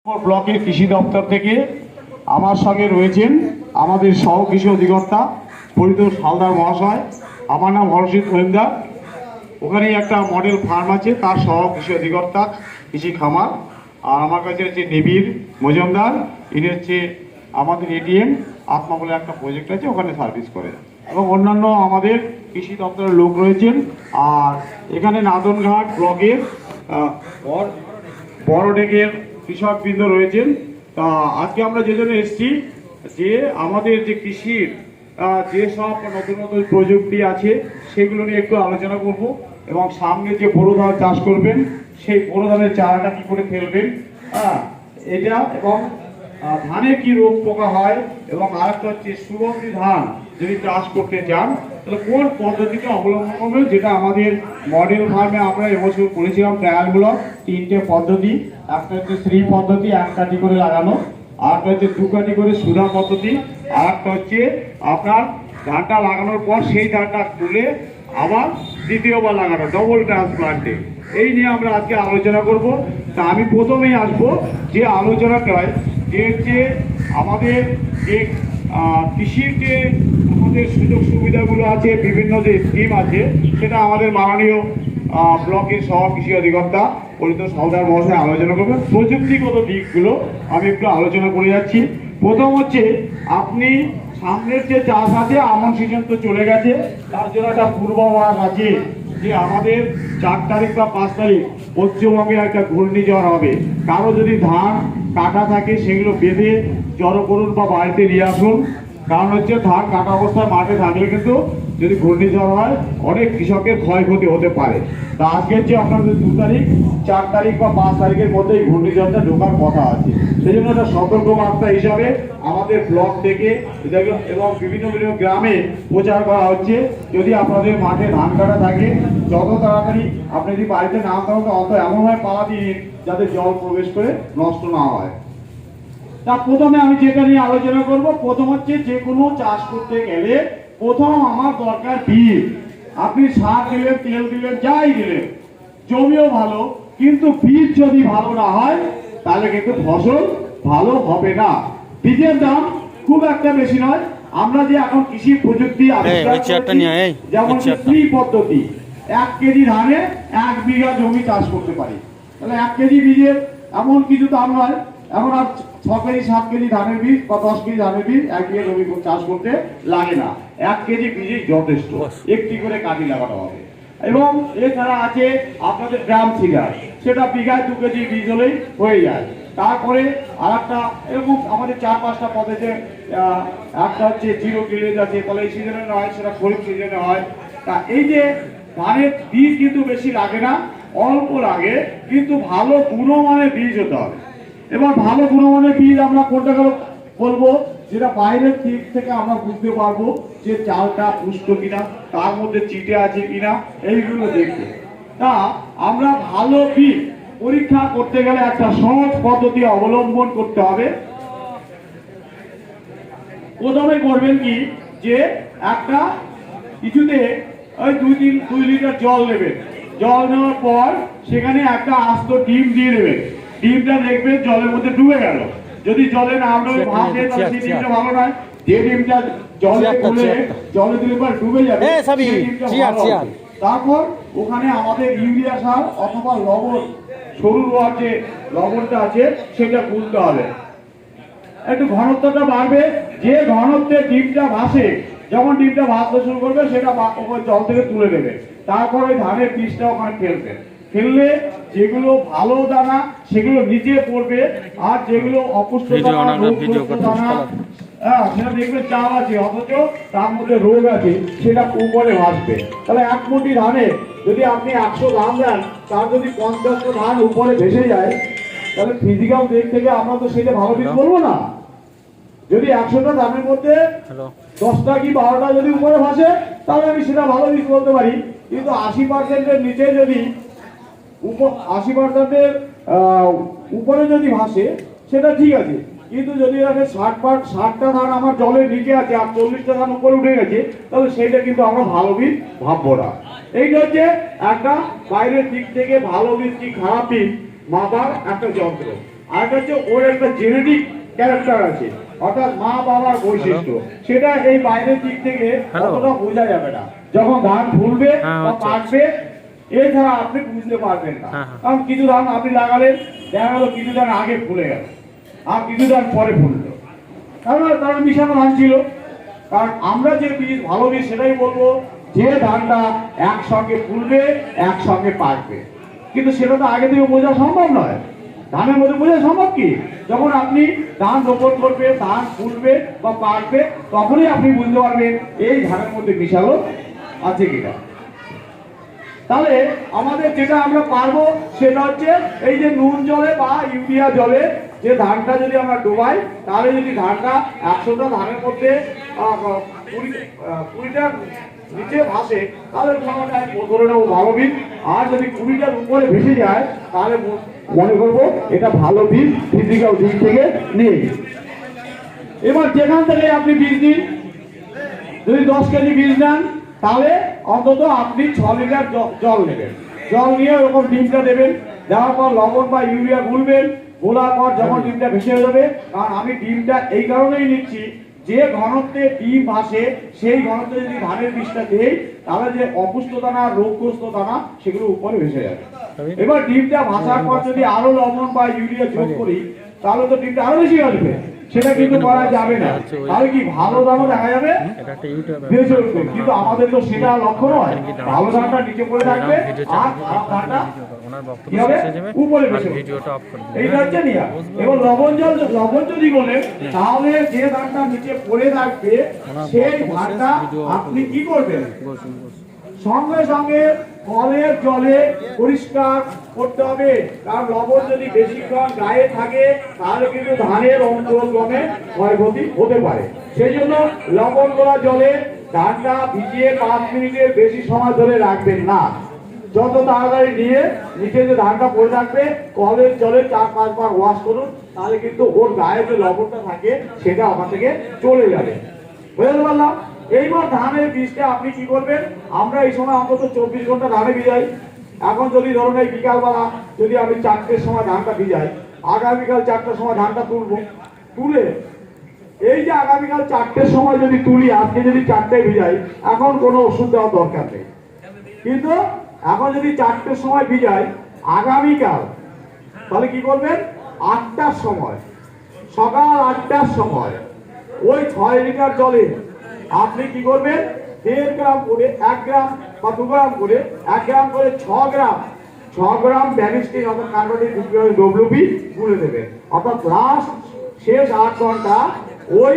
ব্লকের কৃষি দপ্তর থেকে আমার সঙ্গে রয়েছেন আমাদের সহ কৃষি অধিকর্তা পরিতোষ হালদার মহাশয়। আমার নাম হরজিৎ গোয়েন্দা। ওখানেই একটা মডেল ফার্ম আছে, তার সহ কৃষি অধিকর্তা কৃষি খামার। আর আমার কাছে হচ্ছে নিবিড় মজুমদার, ইনি হচ্ছে আমাদের এটিএম আত্মা বলে একটা প্রজেক্ট আছে, ওখানে সার্ভিস করে, এবং অন্যান্য আমাদের কৃষি দপ্তরের লোক রয়েছেন। আর এখানে নাদনঘাট ব্লকের বড়ডেকের কৃষকবৃন্দ রয়েছেন। তা আজকে আমরা যে জন্য এসেছি, যে আমাদের যে কৃষির যেসব নতুন নতুন প্রযুক্তি আছে সেগুলো নিয়ে একটু আলোচনা করব, এবং সামনে যে বোরো ধান চাষ করবেন সেই বোরো ধানের চারাটা কী করে ফেলবেন, এটা, এবং ধানে কি রোগ পোকা হয়, এবং আরেকটা হচ্ছে সুগন্ধি ধান যদি চাষ করতে চান তাহলে কোন পদ্ধতিটা অবলম্বন করবেন, যেটা আমাদের মডেল ফার্মে আমরা এবছর করেছিলাম ট্রায়ালগুলো। তিনটে পদ্ধতি, একটা হচ্ছে শ্রী পদ্ধতি, এক কাঠি করে লাগানো, আরেকটা হচ্ছে দু কাঠি করে সুধা পদ্ধতি, আর একটা হচ্ছে আপনার ধানটা লাগানোর পর সেই ধানটা তুলে আবার দ্বিতীয়বার লাগানো, ডবল ট্রান্সপ্লান্টে। এই নিয়ে আমরা আজকে আলোচনা করব। তা আমি প্রথমেই আসবো যে আলোচনাটায়, যে হচ্ছে আমাদের যে কৃষির যে আমাদের সুযোগ সুবিধাগুলো আছে, বিভিন্ন যে স্কিম আছে, সেটা আমাদের মাননীয় ব্লকের সহ কৃষি অধিকর্তা পরিতোষ হালদার মহাশয় আলোচনা করবেন। প্রযুক্তিগত দিকগুলো আমি একটু আলোচনা করে যাচ্ছি। প্রথম হচ্ছে, আপনি সামনের যে চাষ আছে, আমন সিজন তো চলে গেছে, তার জন্য একটা পূর্বাভাস আছে যে আমাদের 4 তারিখ বা 5 তারিখ পশ্চিমবঙ্গে একটা ঘূর্ণিঝড় হবে। কারো যদি ধান কাটা থাকে সেগুলো বেঁধে জড়ো করুন বা বাড়িতে নিয়ে আসুন। কারণ হচ্ছে ধান কাটা অবস্থায় মাঠে থাকলে কিন্তু যদি ঘূর্ণিঝড় হয় অনেক কৃষকের ক্ষয়ক্ষতি হতে পারে। তা আজকে হচ্ছে আপনাদের 2 তারিখ, 4 তারিখ বা 5 তারিখের মধ্যে এই ঘূর্ণিঝড়টা ঢোকার কথা আছে। সেই জন্য একটা সতর্কবার্তা হিসাবে আমাদের ব্লক থেকে এবং বিভিন্ন বিভিন্ন গ্রামে প্রচার করা হচ্ছে, যদি আপনাদের মাঠে ধান কাটা থাকে যত তাড়াতাড়ি আপনি যদি বাড়িতে না থাকেন অত এমনভাবে পালা দিন যাতে জল প্রবেশ করে নষ্ট না হয়। তা প্রথমে আমি যেটা নিয়ে আলোচনা করব, প্রথম হচ্ছে যে কোনো চাষ করতে গেলে প্রথম আমার দরকার বীজ। আপনি সার দিলেন, তেল দিলেন, যাই দিলেন, জমিও ভালো, কিন্তু বীজ যদি ভালো না হয় তাহলে কিন্তু ফসল ভালো হবে না। বীজের দাম খুব একটা বেশি নয়। আমরা যে এখন কৃষি প্রযুক্তি যেমন শ্রী পদ্ধতি, 1 কেজি ধানে 1 বিঘা জমি চাষ করতে পারি, তাহলে 1 কেজি বীজের এমন কিছু দাম নয়। এখন আর 6 কেজি 7 কেজি ধানের বীজ বা 10 কেজি ধানের বীজ 1 বিঘা জমি চাষ করতে লাগে না, 1 কেজি বীজই যথেষ্ট। একটি করে কাঠি লাগানো হবে। এবং এছাড়া আছে আপনাদের গ্রাম সিডার, সেটা বিঘায় 2 কেজি বীজ হলেই হয়ে যায়। তারপরে আর একটা এরকম আমাদের 4-5টা পদ্ধতি, একটা হচ্ছে জিরো টিলেজ আছে, তাহলে এই সিজনে নয়, সেটা খরিফ সিজনে হয়। তা এই যে ধানের বীজ কিন্তু বেশি লাগে না, অল্প লাগে, কিন্তু ভালো গুণমানের বীজ হতে হবে। এবার ভালো গুণমানের বীজ আমরা কোনটা বলবো, যেটা বাইরের দিক থেকে আমরা বুঝতে পারবো যে চালটা পুষ্ট কিনা, তার মধ্যে চিটে আছে কিনা, এইগুলো দেখবো। তা আমরা ভালো বীজ পরীক্ষা করতে গেলে একটা সহজ পদ্ধতি অবলম্বন করতে হবে। প্রথমে করবেন কি, যে একটা কিছুতে ওই 2 লিটার জল নেবেন। জল নেওয়ার পর সেখানে একটা আস্ত ডিম দিয়ে দেবেন। ডিমটা দেখবেন জলের মধ্যে ডুবে গেল। যদি জলে না ডুবে ভাসে তাহলে সেই ডিমটা ভালো নয়। যে ডিমটা জলে দিলে পর ডুবে যাবে, তারপর ওখানে আমাদের ইউরিয়া সার অথবা লবণ, সরু রোয়ার যে লবণটা আছে সেটা গুলতে হবে। একটু ঘনত্বটা বাড়বে, যে ঘনত্বে ডিমটা ভাসে, যখন ডিমটা ভাসতে শুরু করবে সেটা জল থেকে তুলে নেবে। তারপরে ধানের বীজটা ওখানে ফেলবে। ফেললে যেগুলো ভালো দানা সেগুলো নিচে পড়বে, আর যেগুলো অপুষ্ট দানা, সেটা দেখবে চাল আছে অথচ তার মধ্যে রোগ আছে, সেটা উপরে ভাসবে। তাহলে 1 মুঠি ধানে যদি আপনি 100 ধান দেন, তার যদি 50টা ধান উপরে ভেসে যায়, তাহলে ফিজিক্যাল দিক থেকে আমরা তো সেটা ভালো বীজ বলবো না। যদি 100টা ধানের মধ্যে 10টা কি 12টা যদি উপরে ভাসে, তাহলে আমি সেটা ভালো বীজ বলতে পারি। কিন্তু 80%-এর নিচে যদি 80%-এর উপরে যদি ভাসে সেটা ঠিক আছে, কিন্তু যদি দেখে 60টা ধান আমার জলের নিচে আছে আর 40টা ধান উপরে উঠে গেছে, তাহলে সেইটা কিন্তু আমরা ভালো বীজ ভাববো না। এইটা হচ্ছে একটা বাইরের দিক থেকে ভালো বীজ কি খারাপ বীজ মাপার একটা যন্ত্র। আর হচ্ছে ওর একটা জেনেটিক ক্যারেক্টার আছে, অর্থাৎ মা বাবার বৈশিষ্ট্য, সেটা এই বাইরের দিক থেকে অতটা বোঝা যাবে না। যখন ধান ফুলবে বা পাকবে এছাড়া আপনি বুঝতে পারবেন না। কারণ কিছু ধান আপনি লাগালেন, দেখা গেল কিছু ধান আগে ফুলে গেল আর কিছু ধান পরে ফুললো, কারণ মিশানো ধান ছিল। কারণ আমরা যে বীজ ভালো বীজ সেটাই বলবো, যে ধানটা একসঙ্গে ফুলবে একসঙ্গে পাকবে, কিন্তু সেটা তো আগে থেকে বোঝা সম্ভব নয়। ধানের মধ্যে বোঝা সম্ভব কি? যখন আপনি ধান রোপণ করবে, ধান ফুলবে বা পাকবে, তখনই আপনি বুঝতে পারবেন এই ধানের মধ্যে মিশালো আছে কিনা। তাহলে আমাদের যেটা আমরা পারবো সেটা হচ্ছে এই যে নুন জলে বা ইউরিয়া জলে যে ধানটা যদি আমরা ডোবাই, তাহলে যদি ধানটা 100টা ধানের মধ্যে 20টার নিচে ভাসে, তাহলে ধরে নেবো ভালো বীজ। আর যদি 20টার উপরে ভেসে যায়, তাহলে মনে করবো এটা ভালো বীজ ফিজিক্যাল দিক থেকে নেই। এবার যেখান থেকে আপনি বীজ দিন, যদি 10 কেজি বীজ নেন, তাহলে অন্তত আপনি 6 লিটার জল নেবেন। জল নিয়ে ওরকম ডিমটা দেবেন, দেওয়ার পর লবণ বা ইউরিয়া গুলবেন, গোলার পর যখন ডিমটা ভেসে যাবে, কারণ আমি ডিমটা এই কারণেই নিচ্ছি, যে ঘনত্বে ডিম ভাসে সেই ঘনত্বে যদি ধানের বীজটা দেই, তাহলে যে অপুষ্ট দানা, রোগগ্রস্ত দানা সেগুলো উপরে ভেসে যাবে। এবার ডিমটা ভাসার পর যদি আরো লবণ বা ইউরিয়া যোগ করি, তাহলে তো ডিমটা আরো বেশি আসবে, সেটা কিন্তু করা যাবে না। তাহলে কি ভালো দামও দেখা যাবে, কিন্তু আমাদের তো সেটা লক্ষ্য নয়। ভালো দামটা নিচে পড়ে থাকবে আর খারাপ দামটা উপরে ভেসে যাবে। এইটা হচ্ছে নিয়ম। এবার লবণ যদি বলে, তাহলে যে ধানটা নিচে পড়ে থাকবে সেই ধানটা আপনি কি করবেন, সঙ্গে সঙ্গে কলের জলে পরিষ্কার করতে হবে। কারণ লবণ যদি বেশিক্ষণ গায়ে থাকে, তাহলে কিন্তু ধানের অঙ্কুরোদ্গমে ক্ষয়ক্ষতি হতে পারে। সেই জন্য লবণ করা জলে ধানটা ভিজিয়ে 5 মিনিটের বেশি সময় ধরে রাখবেন না। যত তাড়াতাড়ি নিয়ে নিচে যে ধানটা পড়ে থাকবে, কলের জলে 4-5 বার ওয়াশ করুন, তাহলে কিন্তু ওর গায়ে যে লবণটা থাকে সেটা আমার থেকে চলে যাবে। বুঝতে পারলাম? এইবার ধানের বীজটা আপনি কি করবেন, আমরা এই সময় অন্তত 24 ঘন্টা ধানে ভিজাই। এখন যদি ধরুন এই বিকালবেলা যদি আমি 4টের সময় ধানটা ভিজাই, আগামীকাল 4টার সময় ধানটা তুলবো, তুলে এই যে আগামীকাল 4টের সময় যদি তুলি, আজকে যদি 4টায় ভিজাই, এখন কোনো ওষুধ দেওয়ার দরকার নেই। কিন্তু এখন যদি 4টের সময় ভিজাই আগামীকাল, তাহলে কি করবেন, 8টার সময়, সকাল 8টার সময় ওই 6 লিটার জলে আপনি কি করবেন, 1.5 গ্রাম করে, 1 গ্রাম বা 2 গ্রাম করে, 1 গ্রাম করে 6 গ্রাম ব্যাবিস্টিন অর্থাৎ কার্বনিক WP গুলে দেবেন। অর্থাৎ লাস্ট শেষ 8 ঘন্টা ওই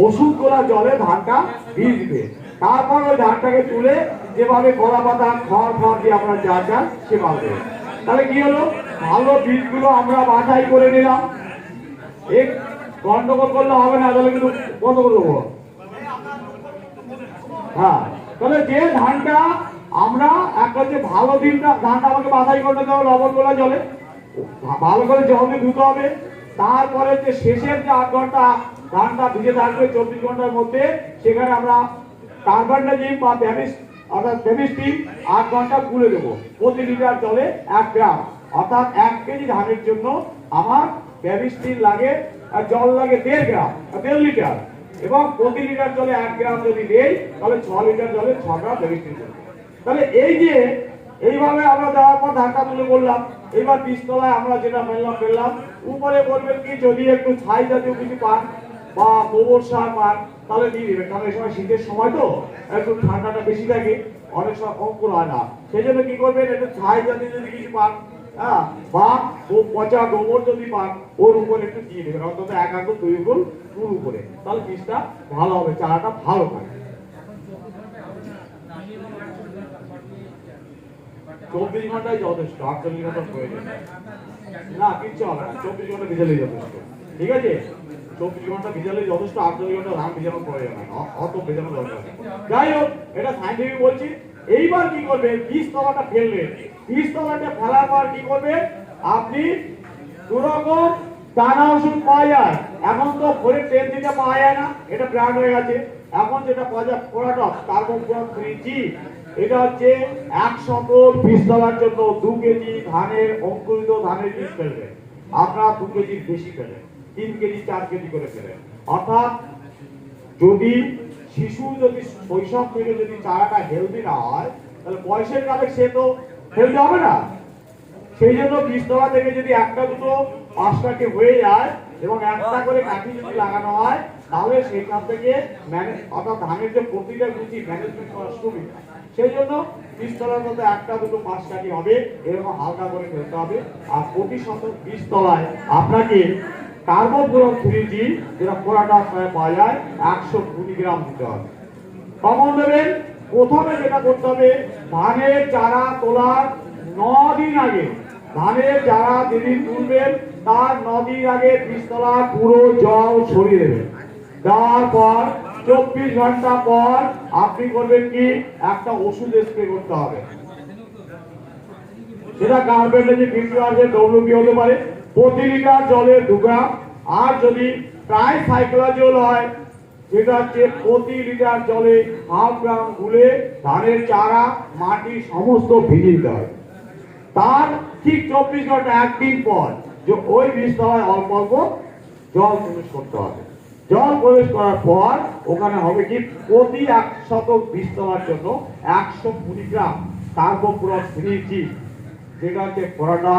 ওষুধ গোলা জলে ধানটা ভিজবে। তারপর ওই ধানটাকে তুলে যেভাবে কলা পাতা খড় দিয়ে আপনার যা চান সেভাবে দেবেন। তাহলে কি হলো, ভালো বীজগুলো আমরা বাছাই করে নিলাম। এক গন্ডগোল করলে হবে না, তাহলে কিন্তু বন্ধ করে দেবো। হ্যাঁ, তাহলে যে ধানটা আমরা একটা যে ভালো ধানটা আমাকে বাছাই করতে হবে লবণ গোলা জলে, ভালো করে জল দিয়ে ধুতে হবে। তারপরে যে শেষের যে 8 ঘন্টা ধানটা ভিজে থাকবে 24 ঘন্টার মধ্যে, সেখানে আমরা কার্বনডাজিম বা ব্যাবিস্টিন 8 ঘন্টা গুলে দেবো। প্রতি লিটার জলে 1 গ্রাম, অর্থাৎ 1 কেজি ধানের জন্য আমার ব্যাবিস্টিন লাগে, আর জল লাগে 1.5 লিটার, এবং প্রতি লিটার জলে 1 গ্রাম যদি দেই, তাহলে 6 লিটার জলে 6 গ্রাম ব্যাবিস্টিন দেবো। তাহলে এই যে এইভাবে আমরা দেওয়ার পর ধানটা তুলে বললাম, এবার বীজতলায় আমরা যেটা ফেললাম, উপরে বলবেন কি, যদি একটু ছাই জাতীয় কিছু পান বা গোবর সার পান তাহলে দিয়ে দিবেন। কারণ এই সময় শীতের সময় তো একটু ঠান্ডাটা বেশি থাকে, অনেক সময় অঙ্কুর হয় না। সেই জন্য কি করবেন, একটু ছাই জাতীয় যদি কিছু পান, হ্যাঁ, বা পচা গোবর যদি পান, ওর উপরে একটু দিয়ে দেবেন, অন্তত 1 আঙ্গুল 2 আঙ্গুল পুরো উপরে, তাহলে বীজটা ভালো হবে, চারাটা ভালো থাকে। 24 ঘন্টায় যথেষ্ট, 48 ঘন্টা প্রয়োজন না, কিচ্ছু হবে না। 24 ঘন্টা ভিজালেই যথেষ্ট, ঠিক আছে? 24 ঘন্টা ভিজালেই যথেষ্ট, 48 ঘন্টা ধান ভিজানোর প্রয়োজন হয় না, অত ভেজানো দরকার নেই। যাই হোক, এটা সাইন্টিফিক বলছি। এইবার কি করবে, বীজতলাটা ফেলবেন। বীজতলাটা ফেলার পর কি করবে, আপনি দুরকম দানা ওষুধ পাওয়া যায়। এখন তো ফোরের 10 থেকে পাওয়া যায় না, এটা ব্র্যান্ড হয়ে গেছে। এখন যেটা পাওয়া যায় প্রোডাক্ট কার্বন 3G, এটা হচ্ছে 100 বীজতলার জন্য 2 কেজি ধানের অঙ্কুরিত ধানের বীজ ফেলবে। আপনারা 2 কেজির বেশি ফেলেন, 3 কেজি 4 কেজি করে ফেলেন। অর্থাৎ যদি শিশু যদি শৈশব থেকে যদি চারাটা হেলদি না হয়, তাহলে বয়সের কালে সে তো হেলদি হবে না। সেই জন্য বীজতলা থেকে যদি একটা দুটো 5টাকে হয়ে যায় এবং একটা করে কাঠি যদি লাগানো হয়, তাহলে সেখান থেকে অর্থাৎ ধানের যে প্রতিটা গুছি ম্যানেজমেন্ট করার সুবিধা। সেই জন্য বীজতলার মধ্যে একটা দুটো 5 কাঠি হবে, এরকম হালকা করে ফেলতে হবে। আর প্রতি শতক বীজতলায় আপনাকে কার্বোবোরন 3G, যেটা পোড়াটা পাওয়া যায়, 120 গ্রাম দিতে হবে। কমন দেবেন। প্রথমে যেটা করতে হবে, ধানের চারা তোলার 9 দিন আগে, ধানের চারা যেদিন তুলবেন তার 9 দিন আগে বীজতলা পুরো জল ছড়িয়ে দেবেন। দেওয়ার পর 24 ঘন্টা পর আপনি করবেন কি, একটা ওষুধ স্প্রে করতে হবে। সেটা গার্বেন্ডে কিন্তু আছে, WP হতে পারে, প্রতি লিটার জলে 2 গ্রাম। আর যদি ট্রাইসাইক্লোজল হয়, যেটা হচ্ছে প্রতি লিটার জলে 1/2 গ্রাম গুলে ধানের চারা মাটি সমস্ত ভিজিয়ে দিতে হয়। তার ঠিক 24 ঘন্টা একদিন পর যে ওই বীজতলায় অল্প অল্প জল প্রবেশ করতে হবে। জল প্রবেশ করার পর ওখানে হবে কি, প্রতি 1 শতক বীজতলার জন্য 120 গ্রাম কার্বোবোরন 3G, যেটা হচ্ছে পোড়াটা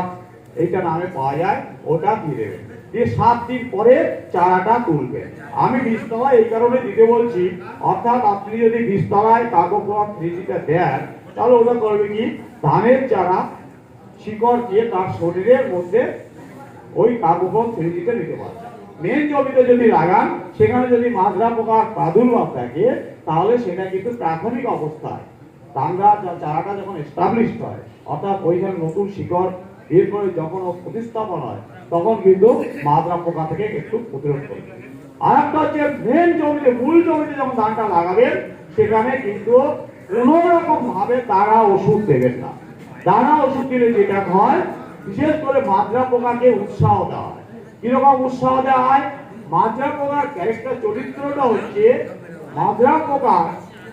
এইটা নামে পাওয়া যায়, ওটা দিয়ে দেবেন। দিয়ে 7 দিন পরে চারাটা তুলবে। আমি বীজতলায় এই কারণে দিতে বলছি, অর্থাৎ আপনি যদি বীজতলায় কার্বোবোরন 3Gটা দেন, তাহলে ওটা করবে কি, ধানের চারা শিকড় দিয়ে তার শরীরের মধ্যে ওই কার্বোবোরন 3Gটা নিতে পারবে। মেন জমিতে যদি লাগান, সেখানে যদি মাজরা পোকার প্রাদুর্ভাব থাকে, তাহলে সেটা কিন্তু প্রাথমিক অবস্থায় চারাটা যখন এস্টাবলিশ হয়, অর্থাৎ ওইখানে নতুন শিকড় বের করে যখন প্রতিস্থাপন হয়, তখন কিন্তু মাজরা পোকা থেকে একটু প্রতিরোধ করবে। আর একটা হচ্ছে মেন জমিতে, মূল জমিতে যখন ধানটা লাগাবেন, সেখানে কিন্তু কোন রকম ভাবে দানা ওষুধ দেবেন না। দানা ওষুধ দিলে যেটা হয়, বিশেষ করে মাজরা পোকাকে উৎসাহ দেওয়া হয়। কিরকম উৎসাহ দেওয়া হয়? মাজরা পোকার ক্যারেক্টার চরিত্রটা হচ্ছে,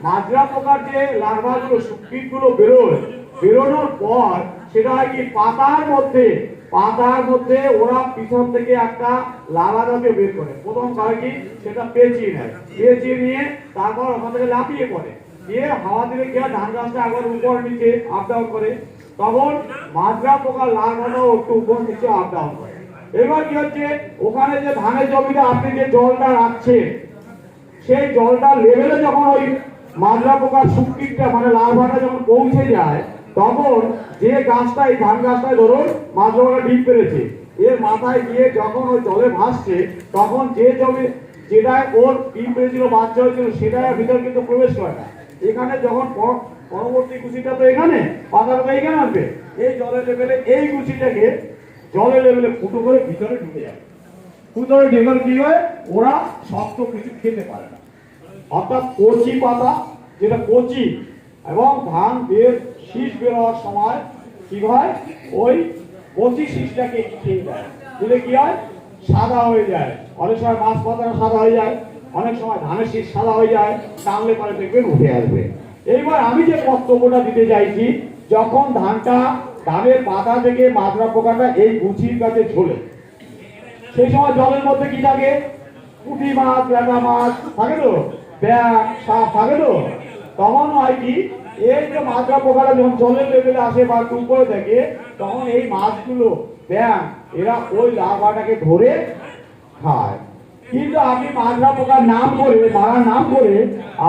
মাজরা পোকার যে লার্ভাগুলো, শুক্রিগুলো বেরোনোর পর সেটা হয় কি, পাতার মধ্যে ওরা পিছন থেকে একটা লালা জাতীয় বের করে। প্রথম হয় কি, সেটা পেঁচিয়ে নেয়, পেঁচিয়ে নিয়ে তারপর ওখান থেকে লাফিয়ে পড়ে, দিয়ে হাওয়া দিলে কি হয়, ধান গাছটা একবার উপর নিচে আপ ডাউন করে, তখন মাজরা পোকার লার্ভাটাও একটু উপর নিচে আপ ডাউন করে। এবার কি হচ্ছে, ওখানে যে ধানের জমিতে আপনি যে জলটা রাখছেন, সেই জলটা লেভেলে যখন ওই মাজরা পোকার শুক্রিটা মানে লার্ভাটা যখন পৌঁছে যায়, তখন যে গাছটা, এই ধান গাছটায় ধরুন মাজরা পোকা ডিপ পেরেছে, এর মাথায় গিয়ে যখন ওই জলে ভাসছে, তখন যে জমি যেটায় ওর ডিপ পেরেছিল, বাচ্চা হয়েছিল, সেটার ভিতর কিন্তু প্রবেশ করে না। এখানে যখন পরবর্তী কুচিটা তো এখানে, পাতাটা তো এখানে আসবে, এই জলের লেভেলে এই কুচিটাকে জলের লেভেলে ফুটো করে ভিতরে ঢুকে যাবে। ভিতরে ঢুকে কি হয়, ওরা শক্ত কিছু খেতে পারে না। অর্থাৎ কচি পাতা, যেটা কচি, এবং ধান শীষ বের হওয়ার সময় কি হয়, ওই কচি শীষটাকে খেয়ে যায়, দিলে কি হয়, সাদা হয়ে যায়। অনেক সময় মাছ পাতাটা সাদা হয়ে যায়, অনেক সময় ধানের শীষ সাদা হয়ে যায়, টানলে পরে দেখবেন উঠে আসবে। এইবার আমি যে বক্তব্যটা দিতে চাইছি, যখন ধানের পাতা থেকে মাজরা পোকাটা এই গুছির কাছে ঝোলে, সেই সময় জলের মধ্যে কি থাকে, পুঁটি মাছ, ল্যাটা মাছ থাকে তো, ব্যাঙ, সাপ থাকে তো। তখন হয় কি, এই যে মাজরা পোকাটা যখন জলের লেভেলে আসে বা উপরে থাকে, তখন এই মাছগুলো, ব্যাঙ, এরা ওই লার্ভাটাকে ধরে খায়। কিন্তু আপনি মাজরা পোকার নাম করে, মারার নাম করে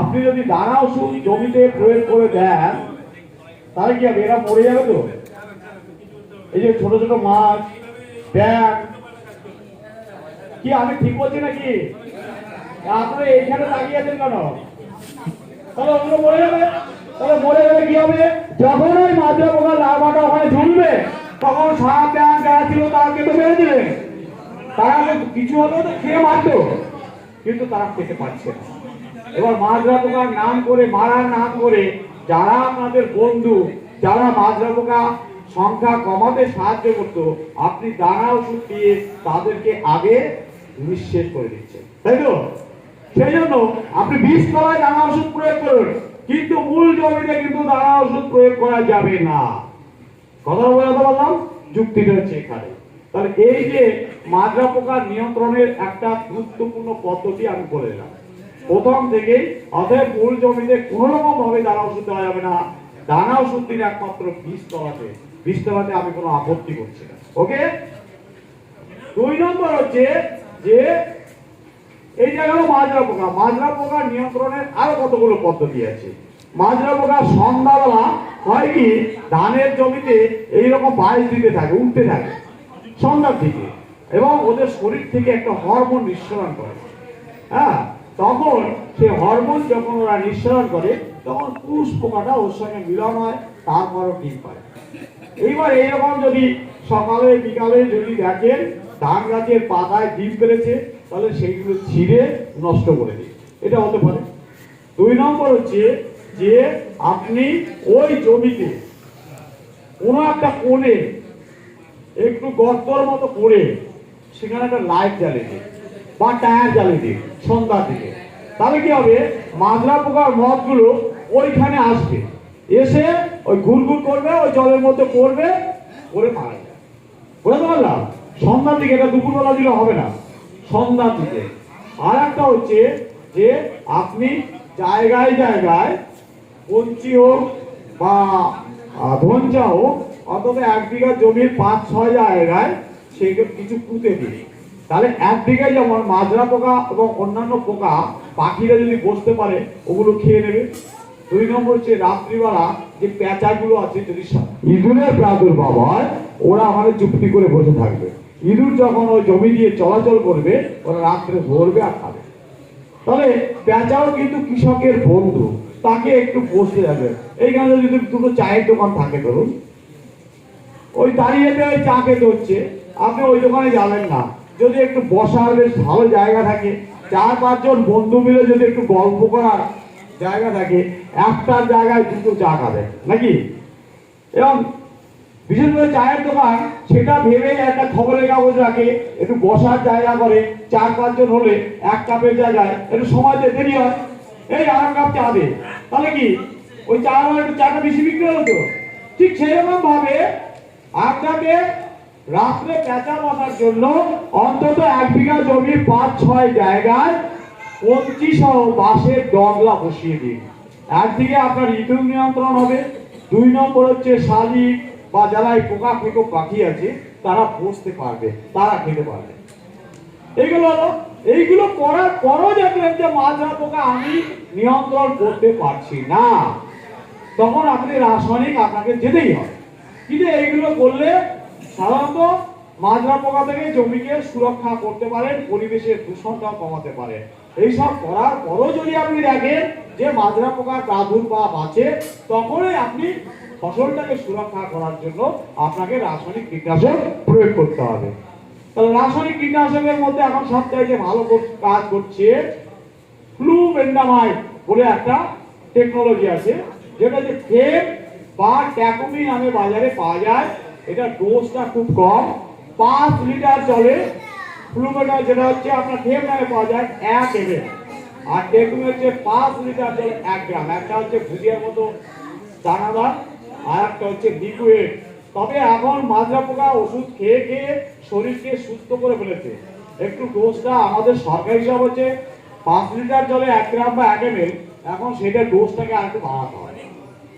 আপনি যদি দানা ওষুধ জমিতে প্রয়োগ করে দেন, তাহলে কি হবে, এরা মরে যাবে তো। এই যে ছোট ছোট মাছ, ব্যাঙ, কি আমি ঠিক বলছি নাকি? আপনারা এইখানে লাগিয়ে আছেন কেন? তাহলে ওগুলো মরে যাবে। তাহলে মরে গেলে কি হবে, যখন ওই মাজরা পোকার লার্ভাটা ওখানে ঝুলবে, তখন সাপ ব্যাঙ যারা ছিল তাকে তো মেরে দিবে, তারা কিছু হলেও তো খেয়ে মারত, কিন্তু তারা খেতে পারছে না। এবার মাজরা পোকার নাম করে, মারার নাম করে, যারা আপনাদের বন্ধু, যারা মাজরা পোকা সংখ্যা কমাতে সাহায্য করতো, আপনি দানা ওষুধ দিয়ে তাদেরকে আগে নিঃশেষ করে দিচ্ছেন, তাই তো? সেই জন্য আপনি বীজতলায় দানা ওষুধ প্রয়োগ করুন, কিন্তু মূল জমিতে কিন্তু দানা ওষুধ প্রয়োগ করা যাবে না। কথা বোঝাতে পারলাম? যুক্তিটা হচ্ছে এখানে। তাহলে এই যে মাজরা পোকার নিয়ন্ত্রণের একটা গুরুত্বপূর্ণ পদ্ধতি আমি বলে দিলাম প্রথম থেকেই। অতএব মূল জমিতে কোনো রকম ভাবে দানা ওষুধ দেওয়া যাবে না। দানা ওষুধ দিন একমাত্র বীজ তলাতে আমি কোনো আপত্তি করছি না। ওকে। 2 নম্বর হচ্ছে যে এই যে গেল মাজরা পোকা। মাজরা পোকার নিয়ন্ত্রণের আরো কতগুলো পদ্ধতি আছে। মাজরা পোকা সন্ধ্যাবেলা হয় কি ধানের জমিতে এইরকম বাইশ দিতে থাকে, উঠতে থাকে সন্ধ্যার দিকে, এবং ওদের শরীর থেকে একটা হরমোন নিঃসরণ করে। হ্যাঁ, তখন সে হরমোন যখন ওরা নিঃসরণ করে তখন পুরুষ পোকাটা ওর সঙ্গে মিলন হয়, তারপরও ডিম পায়। এইবার এইরকম যদি সকালে বিকালে যদি দেখেন ধান গাছের পাতায় ডিম পেরেছে, তাহলে সেইগুলো ছিঁড়ে নষ্ট করে দিন, এটা হতে পারে। 2 নম্বর হচ্ছে যে আপনি ওই জমিতে কোনো একটা কোণে একটু গর্তর মতো করে সেখানে একটা লাইট জ্বালিয়ে দিন বা টায়ার জ্বালিয়ে দিন সন্ধ্যার দিকে। তাহলে কি হবে, মাজরা পোকার মদগুলো ওইখানে আসবে, এসে ওই ঘুরঘুর করবে, ওই জলের মধ্যে পড়বে, করে মারা যাবে। বুঝতে পারলাম? সন্ধ্যার দিকে, এটা দুপুরবেলা দিলে হবে না, সন্ধ্যার দিকে। আর একটা হচ্ছে যে আপনি জায়গায় জায়গায় কঞ্চি হোক বা ধনচা হোক, অন্তত 1 বিঘা জমির 5-6 জায়গায় সেগুলো কিছু পুঁতে দিন। তাহলে 1 বিঘায় যেমন মাজরা পোকা এবং অন্যান্য পোকা পাখিরা যদি বসতে পারে ওগুলো খেয়ে নেবে। 2 নম্বর হচ্ছে রাত্রিবেলা যে পেঁচাগুলো আছে, যদি ইঁদুরের প্রাদুর্ভাব হয় ওরা আমাদের চুপটি করে বসে থাকবে। ইঁদুর যখন ওই জমি দিয়ে চলাচল করবে ওরা রাত্রে ধরবে আর খাবে। তাহলে পেঁচাও কিন্তু কৃষকের বন্ধু, তাকে একটু বসতে যাবে। এইখানে যদি দুটো চায়ের দোকান থাকে ধরুন, ওই দাঁড়িয়েতে ওই চা খেতে হচ্ছে, আপনি ওই দোকানে যাবেন না। যদি একটু বসার বেশ ভালো জায়গা থাকে, 4-5 জন বন্ধু মিলে যদি একটু গল্প করার জায়গা থাকে, একটার জায়গায় 2টো চা খাবেন নাকি। এবং বিশেষ করে চায়ের দোকান সেটা ভেবে একটা খবরের কাগজ রাখে, একটু বসার জায়গা করে, 4-5 জন হলে 1 কাপের জায়গায় একটু সময় দেরি হয়, এই আর 1 কাপ চা দে, তাহলে কি ওই চা একটু চাটা বেশি বিক্রি হলো তো। ঠিক সেরকম ভাবে আপনাকে রাত্রে পেঁচা বসার জন্য অন্তত 1 বিঘা জমি 5-6 জায়গায় কঞ্চি সহ বাঁশের ডগলা বসিয়ে দিন। একদিকে আপনার ইঁদুর নিয়ন্ত্রণ হবে, 2 নম্বর হচ্ছে শালিক বা যারা এই পোকা খেকো পাখি আছে তারা বসতে পারবে, তারা খেতে পারবে। এইগুলো করার পরও দেখলেন যে মাজরা পোকা আমি নিয়ন্ত্রণ করতে পারছি না, তখন আপনি রাসায়নিক আপনাকে যেতেই হবে। কিন্তু এইগুলো করলে সাধারণত মাজরা পোকা থেকে জমিকে সুরক্ষা করতে পারেন, পরিবেশের দূষণটাও কমাতে পারেন। এইসব করার পরও যদি আপনি দেখেন যে মাজরা পোকার প্রাদুর্ভাব আছে, তখনই আপনি ফসলটাকে সুরক্ষা করার জন্য আপনাকে রাসায়নিক কীটনাশক প্রয়োগ করতে হবে। তাহলে রাসায়নিক কীটনাশকের মধ্যে এখন সবচাইতে ভালো কাজ করছে ফ্লুবেন্ডামাইড বলে একটা টেকনোলজি আছে, যেটা যে ফেম বা ট্যাকোমি নামে বাজারে পাওয়া যায়। এটা ডোজটা খুব কম, 5 লিটার জলে ফ্লুবেন্ডামাইড, যেটা হচ্ছে আপনার ফেম নামে পাওয়া যায় 1 ml, আর ট্যাকোমি হচ্ছে 5 লিটার জলে 1 গ্রাম। একটা হচ্ছে ভুজিয়ার মতো দানাদার, আর একটা হচ্ছে লিকুইড। তবে এখন মাজরা পোকা ওষুধ খেয়ে খেয়ে শরীরকে সুস্থ করে ফেলেছে। একটু ডোজটা আমাদের সরকারি হিসাব হচ্ছে 5 লিটার জলে 1 গ্রাম বা 1 ml, এখন সেটা ডোজটাকে আর একটু বাড়াতে হয়।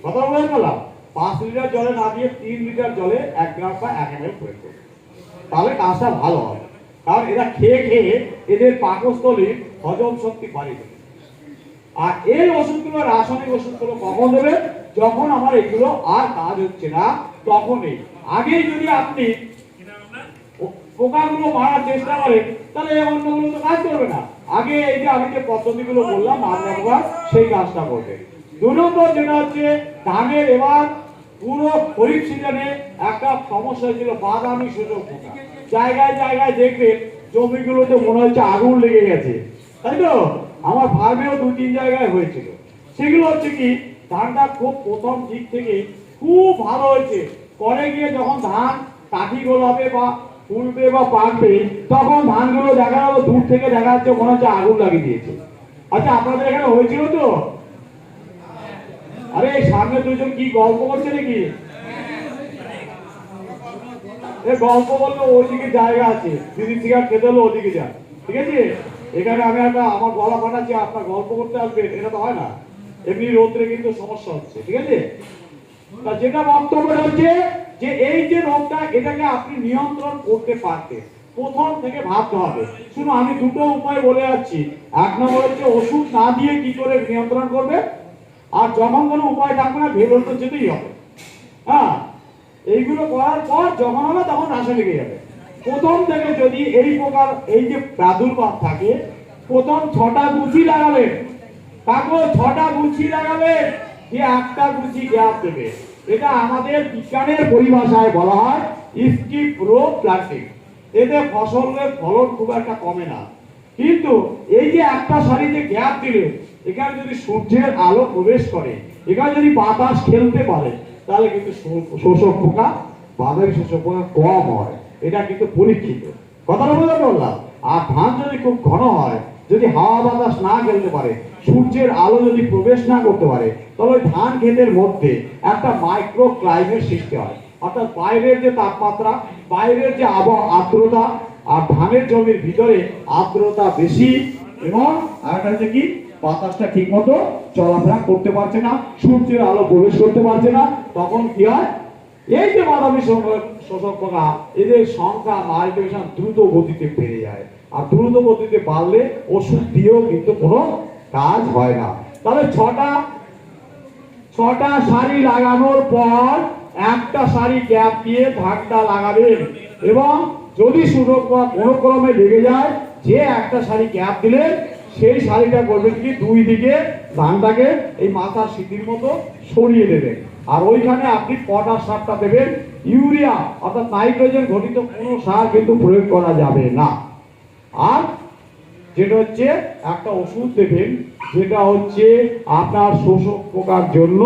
কথা বলতে পারলাম, 5 লিটার জলে না দিয়ে 3 লিটার জলে 1 গ্রাম বা 1 ml প্রয়োগ করবে, তাহলে কাজটা ভালো হবে। কারণ এরা খেয়ে খেয়ে এদের পাকস্থলীর হজম শক্তি বাড়িয়ে দেবে। আর এই ওষুধগুলো, রাসায়নিক ওষুধগুলো কখন দেবে? যখন আমার এগুলো আর কাজ হচ্ছে না তখনই। আগেই যদি আপনি পোকাগুলো মারার চেষ্টা করেন তাহলে অন্যগুলো তো কাজ করবে না। আগে এই যে আমি যে পদ্ধতিগুলো বললাম মাজরা পোকা, সেই কাজটা করবে। 2 নম্বর যেটা হচ্ছে ধানের এবার পুরো খরিফ সিজনে একটা সমস্যা হয়েছিল বাদামি শোষক পোকা। জায়গায় জায়গায় দেখবেন জমিগুলোতে মনে হচ্ছে আগুন লেগে গেছে, তাই তো? আমার ফার্মেও 2-3 জায়গায় হয়েছিল। সেগুলো হচ্ছে কি, ধানটা খুব প্রথম দিক থেকে খুব ভালো হয়েছে, পরে গিয়ে যখন ধান কাঠি গোলাবে বা ফুলবে বা পাকবে, তখন ধানগুলো দেখা গেল দূর থেকে দেখা যাচ্ছে মনে হচ্ছে আগুন লাগিয়ে দিয়েছে। আচ্ছা, আপনাদের এখানে হয়েছিল তো? আরে সামনে 2 জন কি গল্প করছে নাকি? এ গল্প বললে ওইদিকে জায়গা আছে, যদি সিগারেট খেতে হলে ওদিকে যান, ঠিক আছে? এখানে আমি একটা আমার গলা ফাটাচ্ছি, আপনার গল্প করতে আসবেন, এটা তো হয় না। এমনি রোদ্রে কিন্তু সমস্যা হচ্ছে, ঠিক আছে? তা যেটা বক্তব্য হচ্ছে যে এই যে রোগটা, এটাকে আপনি নিয়ন্ত্রণ করতে পারবেন, প্রথম থেকে ভাবতে হবে। শুনুন, আমি দুটো উপায় বলে যাচ্ছি। এক নম্বর হচ্ছে ওষুধ না দিয়ে কি করে নিয়ন্ত্রণ করবে, আর যখন কোনো উপায় থাকবে না ভেবে তো যেতেই হবে। হ্যাঁ, এইগুলো করার পর যখন হবে তখন রাসায়নিক যাবে। প্রথম থেকে যদি এই প্রকার এই যে প্রাদুর্ভাব থাকে, প্রথম 6টা গুছি লাগাবেন, তারপর 6টা গুছি লাগাবেন, যে একটা গুছি গ্যাপ দেবে। এটা আমাদের বিজ্ঞানের পরিভাষায় বলা হয় স্কিপ রো প্লান্টিং। এতে ফসলের ফলন খুব একটা কমে না, কিন্তু এই যে একটা সারিতে গ্যাপ দিলে, এখানে যদি সূর্যের আলো প্রবেশ করে, এখানে যদি বাতাস খেলতে পারে, তাহলে কিন্তু শোষক পোকা, বাদামি শোষক পোকা কম হয়। এটা কিন্তু পরীক্ষিত, কথাটা বুঝতে পারলাম। আর ধান যদি খুব ঘন হয়, যদি হাওয়া বাতাস না খেলতে পারে, সূর্যের আলো যদি প্রবেশ না করতে পারে, তাহলে ওই ধান ক্ষেতের মধ্যে একটা মাইক্রো ক্লাইমেট সৃষ্টি হয়। অর্থাৎ বাইরের যে তাপমাত্রা, বাইরের যে আবহাওয়া, আর্দ্রতা, আর ধানের জমির ভিতরে আর্দ্রতা বেশি, এবং আরেকটা হচ্ছে কি, বাতাসটা ঠিক মতো চলাফেরা করতে পারছে না, সূর্যের আলো প্রবেশ করতে পারছে না। তখন কি হয়, এই যে বাদামি শোষক পোকা, এদের সংখ্যা মাল্টিপ্লিকেশন দ্রুত গতিতে বেড়ে যায়। আর দ্রুত গতিতে বাড়লে ওষুধ দিয়েও কিন্তু কোনো কাজ হয় না। তাহলে ছটা সারি লাগানোর পর একটা সারি গ্যাপ দিয়ে ধানটা লাগাবেন, এবং যদি সুযোগ বা কোনো ক্রমে লেগে যায়, যে একটা সারি গ্যাপ দিলেন সেই সারিটা করবেন কি, দুই দিকে ধানটাকে এই মাথার সিটির মতো সরিয়ে দেবেন। আর ওইখানে আপনি পটাশ সারটা দেবেন, ইউরিয়া অর্থাৎ নাইট্রোজেন ঘটিত কোনো সার কিন্তু প্রয়োগ করা যাবে না। আর যেটা হচ্ছে একটা ওষুধ দেবেন, যেটা হচ্ছে আপনার শোষক পোকার জন্য,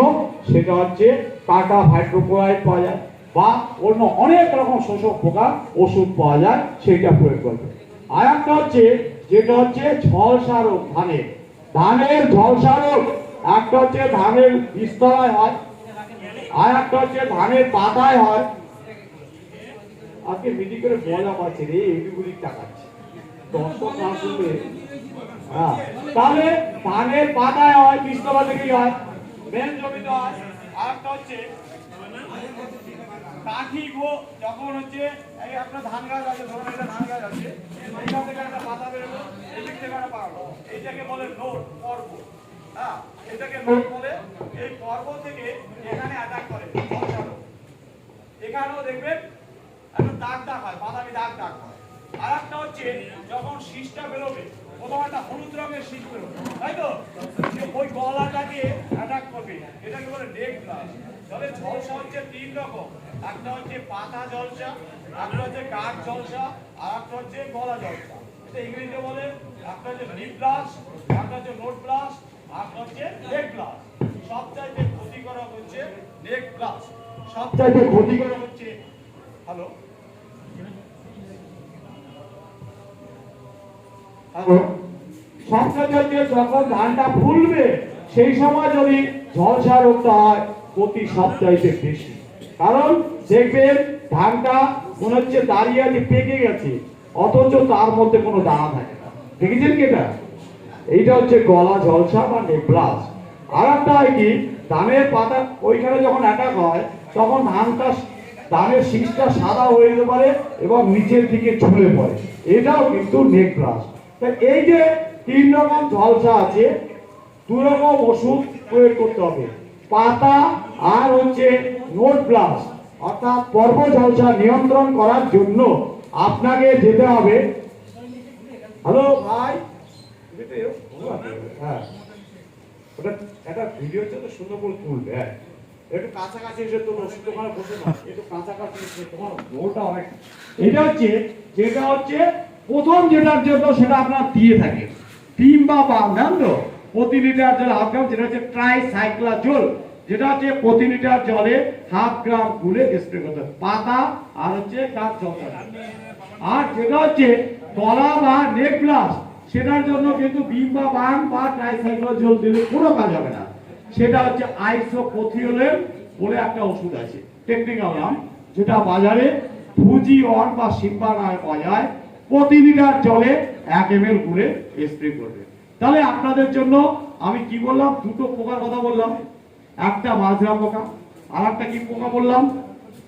সেটা হচ্ছে টাটা হাইড্রোক্লোরাইড পাওয়া যায়, বা অন্য অনেক রকম শোষক পোকার ওষুধ পাওয়া যায়, সেটা প্রয়োগ করবে। আর একটা হচ্ছে যেটা হচ্ছে ঝলসা রোগ, ধানের ঝলসা রোগ। একটা হচ্ছে ধানের বীজতলায় হয়, আর একটা হচ্ছে ধানের পাতায় হয়। আজকে মিটিং করে মজা পাচ্ছে রে, এইগুলি টাকাচ্ছে দর্শক না শুনবে। হ্যাঁ, তাহলে ধানের পাতায় হয়, বীজতলা থেকেই হয়, মেন জমিতে হয়। আর একটা হচ্ছে কাঠি গো, যখন হচ্ছে এই আপনার ধান গাছ আছে, ধরুন একটা ধান গাছ আছে, এইখান থেকে একটা পাতা বেরোলো, এই দিক থেকে একটা পারলো, এইটাকে বলে নোট পর্ব। হ্যাঁ, এটাকে নোট বলে। এই পর্ব থেকে এখানে অ্যাটাক করে, এখানেও দেখবেন একটা দাগ দাগ হয়, বাদামি দাগ দাগ হয়। আর একটা হচ্ছে যখন শীষটা বেরোবে, প্রথম একটা হলুদ রঙের শীষ বেরোবে, তাই তো, ওই গলাটাকে অ্যাটাক করবে, এটাকে বলে নেক ব্লাস্ট। তবে ঝলসা হচ্ছে 3 রকম, একটা হচ্ছে পাতা ঝলসা, একটা হচ্ছে গাছ ঝলসা, আর একটা হচ্ছে গলা ঝলসা। এটা ইংরেজিতে বলে, একটা হচ্ছে লিপ ব্লাস্ট, একটা হচ্ছে নোট ব্লাস্ট, আর একটা হচ্ছে নেক ব্লাস্ট। সবচাইতে ক্ষতিকারক হচ্ছে নেক ব্লাস্ট, সবচাইতে ক্ষতিকারক হচ্ছে। হ্যালো হ্যালো, সবচাইতে হচ্ছে যখন ধানটা ফুলবে, সেই সময় যদি ঝলসা রোগটা হয়, ক্ষতি সবচাইতে বেশি। কারণ দেখবেন ধানটা মনে হচ্ছে দাঁড়িয়ে আছে, পেকে গেছে, অথচ তার মধ্যে কোনো দানা থাকে না। দেখেছেন কি এটা? এইটা হচ্ছে গলা ঝলসা বা নেক ব্লাস্ট। আর একটা হয় কি, ধানের পাতা ওইখানে যখন অ্যাটাক হয়, তখন ধানের শীষটা সাদা হয়ে যেতে পারে এবং নিচের দিকে ঝুলে পড়ে, এটাও কিন্তু নেক ব্লাস্ট। তাই এই যে 3 রকম ঝলসা আছে, 2 রকম ওষুধ প্রয়োগ করতে হবে, পাতা আর হচ্ছে নোট ব্লাস্ট। অর্থাৎ পর্ব ঝলসা নিয়ন্ত্রণ করার জন্য আপনাকে যেতে হবে। হ্যালো ভাই, হ্যাঁ, ওটা একটা ভিডিও তো সুন্দর করে তুলবে। হ্যাঁ, একটু কাছাকাছি এসে তো ওষুধ দোকানে বসে না, একটু কাছাকাছি এসে তোমার রোলটা অনেক। এটা হচ্ছে যেটা হচ্ছে প্রথম যেটার জন্য, সেটা আপনার দিয়ে থাকে 3 বা 5 গ্রাম তো প্রতি লিটার জলে, হাফ গ্রাম, যেটা হচ্ছে ট্রাইসাইক্লোজোল, যেটা হচ্ছে প্রতি লিটার জলে হাফ গ্রাম গুলে স্প্রে করতে হবে, পাতা আর হচ্ছে গাছ ঝলসা। আর যেটা হচ্ছে গলা বা নেক ব্লাস্ট, সেটার জন্য কিন্তু বিম বা বান বা ট্রাইসাইক্লোজোল দিলে কোনো কাজ হবে না। সেটা হচ্ছে আইসোপ্রোথিওলেন বলে একটা ওষুধ আছে, টেকনিক্যাল নাম, যেটা বাজারে ফুজি অন বা সিম্বা নামে পাওয়া যায়, প্রতি লিটার জলে 1 ml গুলে স্প্রে করবে। তাহলে আপনাদের জন্য আমি কি বললাম, দুটো পোকার কথা বললাম, একটা মাজরা পোকা, আর একটা কি পোকা বললাম,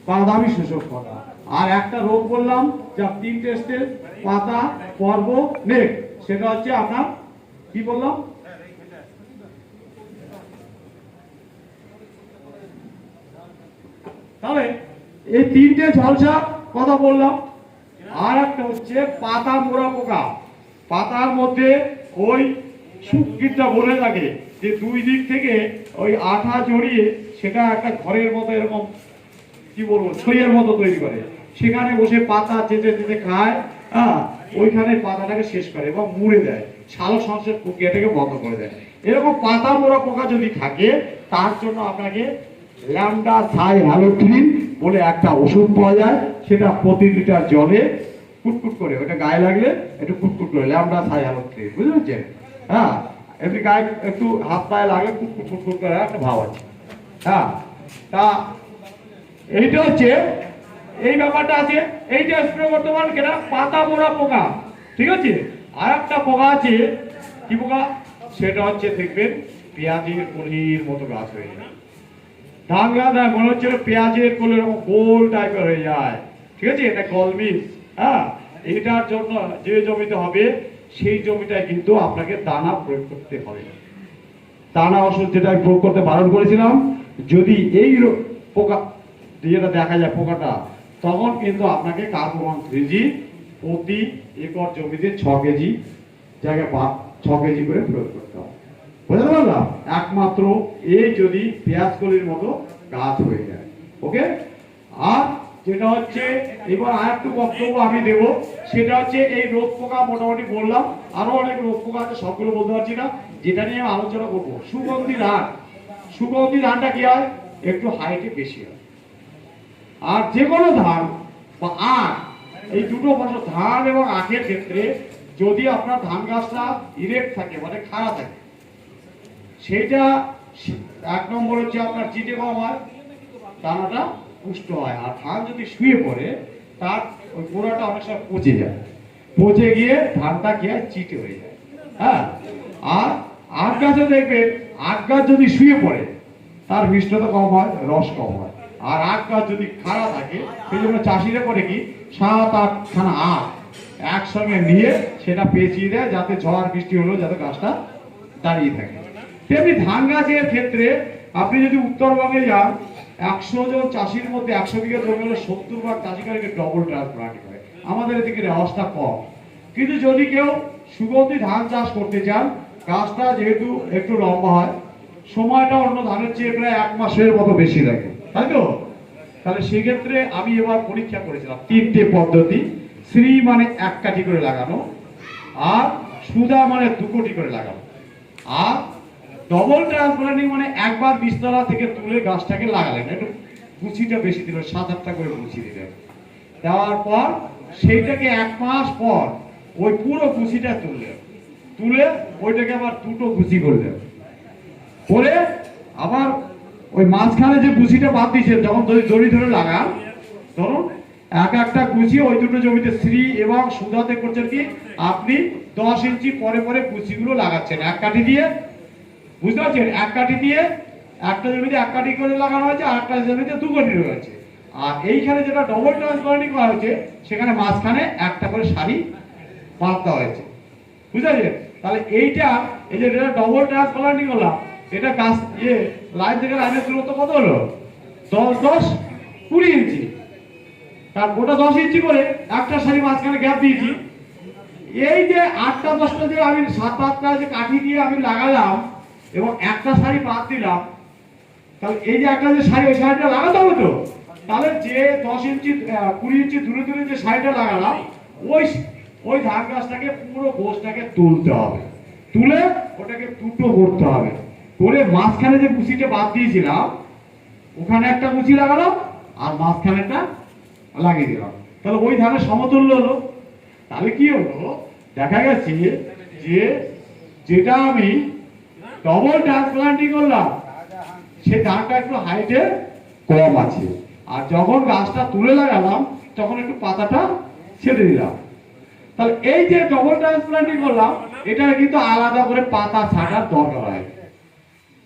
বাদামি শোষক পোকা, আর একটা রোগ বললাম যা 3টে স্টেজ, পাতা, পর্ব, নেক, সেটা হচ্ছে আপনার কি বললাম, তাহলে এই 3টে ঝলসা কথা বললাম। আর একটা হচ্ছে পাতা মোড়া পোকা। পাতার মধ্যে ওই শুকিটা বলে থাকে যে 2 দিক থেকে ওই আঠা জড়িয়ে সেটা একটা ঘরের মতো এরকম কি বলবো ছইয়ের মতো তৈরি করে, সেখানে বসে পাতা চেটে চেটে খায়, ওইখানে পাতাটাকে শেষ করে এবং মুড়ে দেয়, সালোক সংশ্লেষ প্রক্রিয়াটাকে বন্ধ করে দেয়। এরকম পাতা মোড়া পোকা যদি থাকে তার জন্য আপনাকে ল্যামডা থাই হ্যালোথ্রিন বলে একটা ওষুধ পাওয়া যায়, সেটা প্রতি লিটার জলে কুটকুট করে, ওটা গায়ে লাগলে একটু কুটকুট করে, ল্যামডা থাই হ্যালোথ্রিন, বুঝতে পারছেন? এমনি গায়ে একটু হাত পায়ে লাগলে কুটকুট কুটকুট করে একটা ভাব আছে। তা এইটা হচ্ছে এই ব্যাপারটা আছে, এইটা স্প্রে করতে পারেন কেনা পাতা মোড়া পোকা, ঠিক আছে? আর একটা পোকা আছে, কি পোকা, সেটা হচ্ছে দেখবেন পেঁয়াজের কলির মতো গাছ হয়ে যায়, ধান গাছ মনে হচ্ছে পেঁয়াজের কলি এরকম গোল টাইপের হয়ে যায়, ঠিক আছে? এটা কলমিস। এটার জন্য যে জমিতে হবে সেই জমিটায় কিন্তু আপনাকে দানা প্রয়োগ করতে হবে। দানা ওষুধ যেটা আমি প্রয়োগ করতে বারণ করেছিলাম, যদি এই পোকা যেটা দেখা যায় পোকাটা, তখন কিন্তু আপনাকে কার্বোন 3G প্রতি একর জমিতে 6 কেজি জায়গায় 6 কেজি করে প্রয়োগ করতে হবে। বুঝতে পারলাম? একমাত্র এই যদি পেঁয়াজ কলির মতো গাছ হয়ে যায়। ওকে? আর যেটা হচ্ছে এবার আর একটু বক্তব্য আমি দেব, সেটা হচ্ছে এই রোগ পোকা মোটামুটি বললাম, আরো অনেক রোগ পোকা আছে, সবগুলো বলতে পারছি না, যেটা নিয়ে আমি আলোচনা করবো। সুগন্ধি ধান, সুগন্ধি ধানটা কি হয়, একটু হাইটে বেশি হয়। আর যে কোনো ধান বা আখ, এই দুটো ফসল ধান এবং আখের ক্ষেত্রে যদি আপনার ধান গাছটা ইরেক্ট থাকে মানে খাড়া থাকে, সেইটা 1 নম্বর হচ্ছে আপনার চিটে কম হয়, দানাটা পুষ্ট হয়। আর ধান যদি শুয়ে পড়ে তার ওই গোড়াটা অনেক সময় পচে যায়, পচে গিয়ে ধানটা কি হয়, চিটে হয়ে যায়। আর আখ গাছে দেখবেন, আখ গাছ যদি শুয়ে পড়ে তার মিষ্টতা কম হয়, রস কম হয়। আর আখ গাছ যদি খাড়া থাকে, সেই জন্য চাষিরা করে কি 7-8খানা আখ একসঙ্গে নিয়ে সেটা পেঁচিয়ে দেয়, যাতে ঝড় বৃষ্টি হলেও যাতে গাছটা দাঁড়িয়ে থাকে। তেমনি ধান গাছের ক্ষেত্রে আপনি যদি উত্তরবঙ্গে যান, 100 জন চাষির মধ্যে 100 বিঘা জমি হলে 70 ভাগ চাষিকে ডবল ট্রান্সপ্লান্টিং হয়। আমাদের এদিকে রেওয়াজটা কম। কিন্তু যদি কেউ সুগন্ধি ধান চাষ করতে চান, গাছটা যেহেতু একটু লম্বা হয়, সময়টা অন্য ধানের চেয়ে প্রায় 1 মাসের মতো বেশি লাগে, তাই তো? তাহলে সেক্ষেত্রে আমি এবার পরীক্ষা করেছিলাম 3টে পদ্ধতি। শ্রী মানে 1 কাঠি করে লাগানো, আর সুধা মানে 2 কোটি করে লাগানো, আর ডবল ট্রান্সপ্লান্টিং মানে একবার বীজতলা থেকে তুলে গাছটাকে লাগালেন, একটু গুছিটা বেশি দিল, 7-8টা করে গুছি দিলেন, দেওয়ার পর সেইটাকে 1 মাস পর ওই পুরো গুছিটা তুললেন, তুলে ওইটাকে আবার 2টো গুছি করলেন, করে আবার ওই মাঝখানে যে গুছিটা বাদ দিয়েছেন, যখন দড়ি ধরে লাগান, ধরুন একটা গুছি ওই 2টো জমিতে শ্রী এবং সুধাতে করছেন কি, আপনি 10 ইঞ্চি পরে পরে গুছিগুলো লাগাচ্ছেন 1 কাঠি দিয়ে, বুঝতে পারছেন? 1 কাঠি দিয়ে একটা জমিতে 1 কাঠি করে লাগানো হয়েছে, আর একটা জমিতে 2 কাঠি রয়েছে। আর এইখানে যেটা ডবল ট্রান্সপ্লান্টিং করা হয়েছে, সেখানে মাঝখানে একটা করে সারি বাঁধ দেওয়া হয়েছে, বুঝতে পারছেন? তাহলে এইটা, এই যে ডবল ট্রান্সপ্লান্টিং করলাম, এটা গাছ লাইন থেকে লাইনের দূরত্ব কত হলো, 10-10-20 ইঞ্চি, তার গোটা 10 ইঞ্চি করে একটা সারি মাঝখানে গ্যাপ দিয়েছি। এই যে 8টা-10টা যে আমি 7-8টা যে কাঠি দিয়ে আমি লাগালাম এবং একটা সারি বাদ দিলাম, তাহলে এই যে একটা যে সারি, ওই সারিটা লাগাতে হবে তো, তাহলে যে 10 ইঞ্চি 20 ইঞ্চি দূরে দূরে যে সারিটা লাগালাম, ওই ধান গাছটাকে পুরো গোছটাকে তুলতে হবে, তুলে ওটাকে 2টো করতে হবে, করে মাঝখানে যে কুচিটা বাদ দিয়েছিলাম ওখানে একটা কুচি লাগালাম আর মাঝখানে একটা লাগিয়ে দিলাম, তাহলে ওই ধানের সমতুল্য হলো। তাহলে কি হলো, দেখা গেছে যে যেটা আমি ডবল ট্রান্সপ্লান্টিং করলাম সেই ধানটা একটু হাইটে কম আছে, আর যখন গাছটা তুলে লাগালাম তখন একটু পাতাটা ছেড়ে দিলাম। তাহলে এই যে ডবল ট্রান্সপ্লান্টিং করলাম, এটা কিন্তু আলাদা করে পাতা ছাটার দরকার হয়,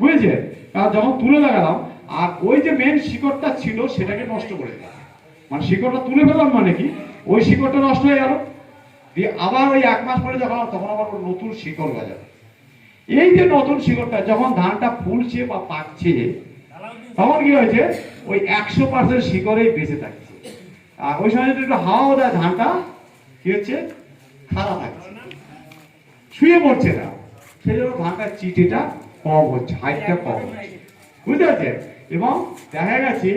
বুঝেছেন? কারণ যখন তুলে লাগালাম, আর ওই যে মেন শিকড়টা ছিল সেটাকে নষ্ট করে দিলাম। মানে শিকড়টা তুলে ফেললাম মানে কি, ওই শিকড়টা নষ্ট হয়ে গেল, দিয়ে আবার ওই 1 মাস পরে যখন তখন আবার নতুন শিকড় গজাবে। এই যে নতুন শিকড়টা যখন ধানটা ফুলছে বা পাকছে, তখন কি হয়েছে, ওই 100% শিকড়েই বেঁচে থাকছে। আর ওই সময় যদি একটু হাওয়া দেয়, ধানটা কি হচ্ছে, খারাপ থাকছে, শুয়ে পড়ছে না। সেই জন্য ধানটার চিটিটা কম হচ্ছে, হাইটটা কম হচ্ছে, বুঝতে পারছেন? এবং দেখা গেছে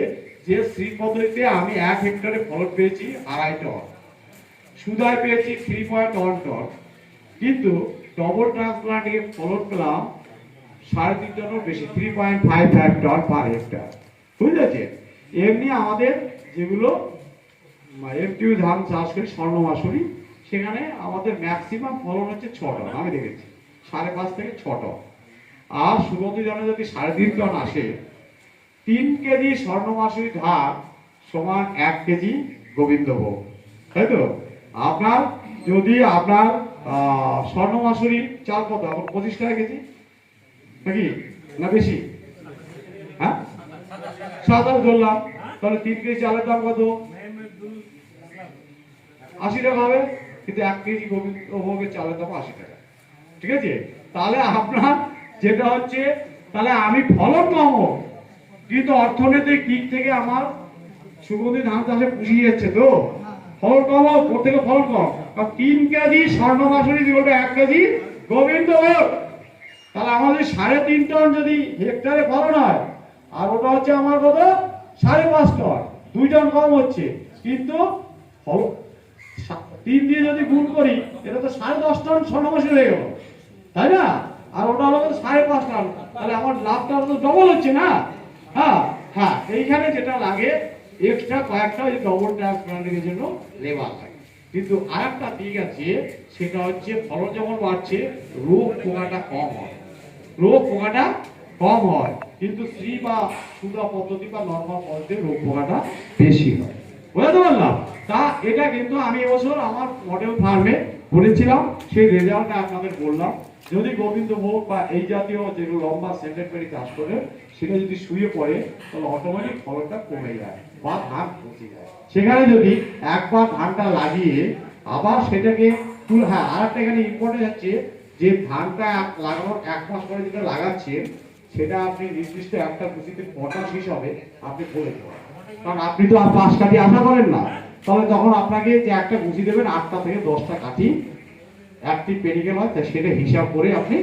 যে শ্রী পদ্ধতিতে আমি 1 হেক্টরে ফলন পেয়েছি 2.5 টন, সুদায় পেয়েছি 3.1 টন, কিন্তু ডবল ট্রান্সপ্লান্টে ফলন পেলাম 3.5 টনের বেশি, 3.55 টন পার হেক্টর, বুঝতে পারছেন? এমনি আমাদের যেগুলো এমটিউ ধান চাষ করি, স্বর্ণমাসুরি, সেখানে আমাদের ম্যাক্সিমাম ফলন হচ্ছে 6 টন, আমি দেখেছি 5.5 থেকে 6 টন। আর সুগন্ধি ধানে যদি 3.5 টন আসে, 3 কেজি স্বর্ণমাসুরি ধান সমান 1 কেজি গোবিন্দভোগ, তাই তো? আপনার যদি আপনার স্বর্ণমাসুরি চাল কত এখন, 25 টাকা কেজি নাকি, না বেশি? হ্যাঁ, 27 ধরলাম, তাহলে 3 কেজি চালের দাম কত? 80 টাকা হবে, কিন্তু 1 কেজি গোবিন্দভোগের চালের দাম 80 টাকা, ঠিক আছে? তাহলে আপনার যেটা হচ্ছে, তাহলে আমি ফলন কম হোক, কিন্তু অর্থনৈতিক দিক থেকে আমার সুগন্ধি ধান চাষে পুষিয়ে যাচ্ছে তো, ফলন কম হোক, ওর থেকে ফলন কম। 3 কেজি স্বর্ণমাসুরি দিবটা 1 কেজি গোবিন্দভোগ, তাহলে আমাদের 3.5 টন যদি হেক্টরে ফলন হয়, আর ওটা হচ্ছে আমার কত, 5.5 টন, 2 টন কম হচ্ছে, কিন্তু 3 দিয়ে যদি গুণ করি, এটা তো 10.5 টন স্বর্ণমাসুরি হয়ে গেল, তাই না? আর ওটা হলো 5.5 টন, তাহলে আমার লাভটা তো ডবল হচ্ছে না? হ্যাঁ হ্যাঁ, এইখানে যেটা লাগে এক্সট্রা কয়েকটা ওই ডবল ট্রান্সপ্লান্টিং এর জন্য লেবার লাগে। কিন্তু আরেকটা দিক আছে, সেটা হচ্ছে ফলন যখন বাড়ছে, রোগ পোকাটা কম হয়, রোগ পোকাটা কম হয়, কিন্তু শ্রী বা সুদা পদ্ধতি বা নর্মাল পদ্ধতিতে রোগ পোকাটা বেশি হয়, বুঝতে পারলাম? তা এটা কিন্তু আমি এবছর আমার মডেল ফার্মে করেছিলাম, সেই রেজাল্টটা আপনাদের বললাম। যদি গোবিন্দভোগ বা এই জাতীয় যেগুলো লম্বা সেন্টেড চাষ করে, সেটা যদি শুয়ে পড়ে, তাহলে অটোমেটিক ফলনটা কমে যায় বা ধান পচে যায়। সেখানে যদি একবার ধানটা লাগিয়ে আবার সেটাকে হ্যাঁ, আর একটা এখানে ইম্পর্টেন্ট হচ্ছে যে ধানটা লাগানোর 1 মাস পরে যেটা লাগাচ্ছেন, সেটা আপনি নির্দিষ্ট একটা কুচিতে কটা শীষ হবে আপনি বলে দেবেন, কারণ আপনি তো আর 5 কাঠি আশা করেন না। তাহলে তখন আপনাকে যে একটা কুচি দেবেন, 8টা থেকে 10টা কাঠি একটি পেরিকেল হয়, সেটা হিসাব করে আপনি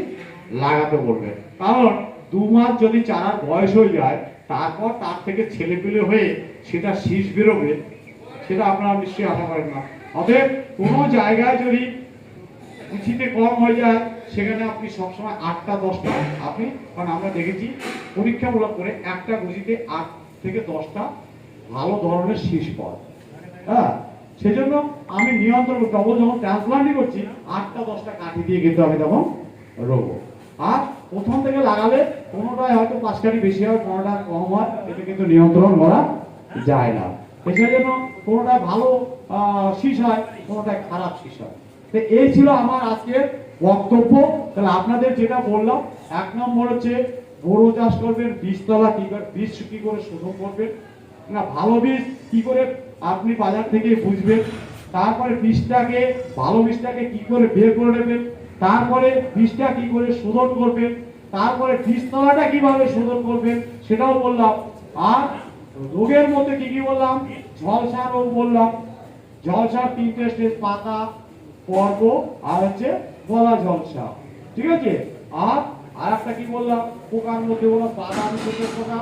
লাগাতে বলবেন। কারণ 2 মাস যদি চারার বয়স হয়ে যায়, তারপর তার থেকে ছেলে পেলে হয়ে সেটা শীষ বেরোবে, সেটা আপনারা নিশ্চয়ই আশা করেন না। অতএব কোনো জায়গায় যদি কুচিতে কম হয়ে যায়, সেখানে আপনি সবসময় 8টা 10টা আপনি, কারণ আমরা দেখেছি পরীক্ষামূলক করে একটা কুচিতে 8 থেকে 10টা ভালো ধরনের শীষ পাওয়া, হ্যাঁ, সেজন্য আমি নিয়ন্ত্রণ ডবল যখন ট্রান্সপ্লান্টিং করছি, 8টা 10টা কাঠি দিয়ে কিন্তু আমি তখন রোবো। আর প্রথম থেকে লাগালে কোনোটায় হয়তো 5 কাঠি বেশি হয়, কোনোটা কম হয়, এটা কিন্তু নিয়ন্ত্রণ করা যায় না। সেই জন্য কোনোটায় ভালো শীষ হয়, কোনোটায় খারাপ শীষ হয়। তো এই ছিল আমার আজকের বক্তব্য। তাহলে আপনাদের যেটা বললাম, 1 নম্বর হচ্ছে বোরো চাষ করবেন, বীজতলা কি করে, বীজ কি করে শোধন করবেন, না ভালো বীজ কি করে আপনি বাজার থেকে বুঝবেন, তারপরে বীজটাকে ভালো বীজটাকে কি করে বের করে নেবেন, তারপরে বীজটা কি করে শোধন করবেন, তারপরে বীজতলাটা কিভাবে শোধন করবেন সেটাও বললাম। আর রোগের মধ্যে কি কি বললাম, ঝলসা রোগ বললাম, ঝলসার 3টে স্টেজ, পাতা, পর্ব আর হচ্ছে গলা ঝলসা, ঠিক আছে? আর একটা কি বললাম, পোকার মধ্যে বললাম বাদামি ছোটের পোকা,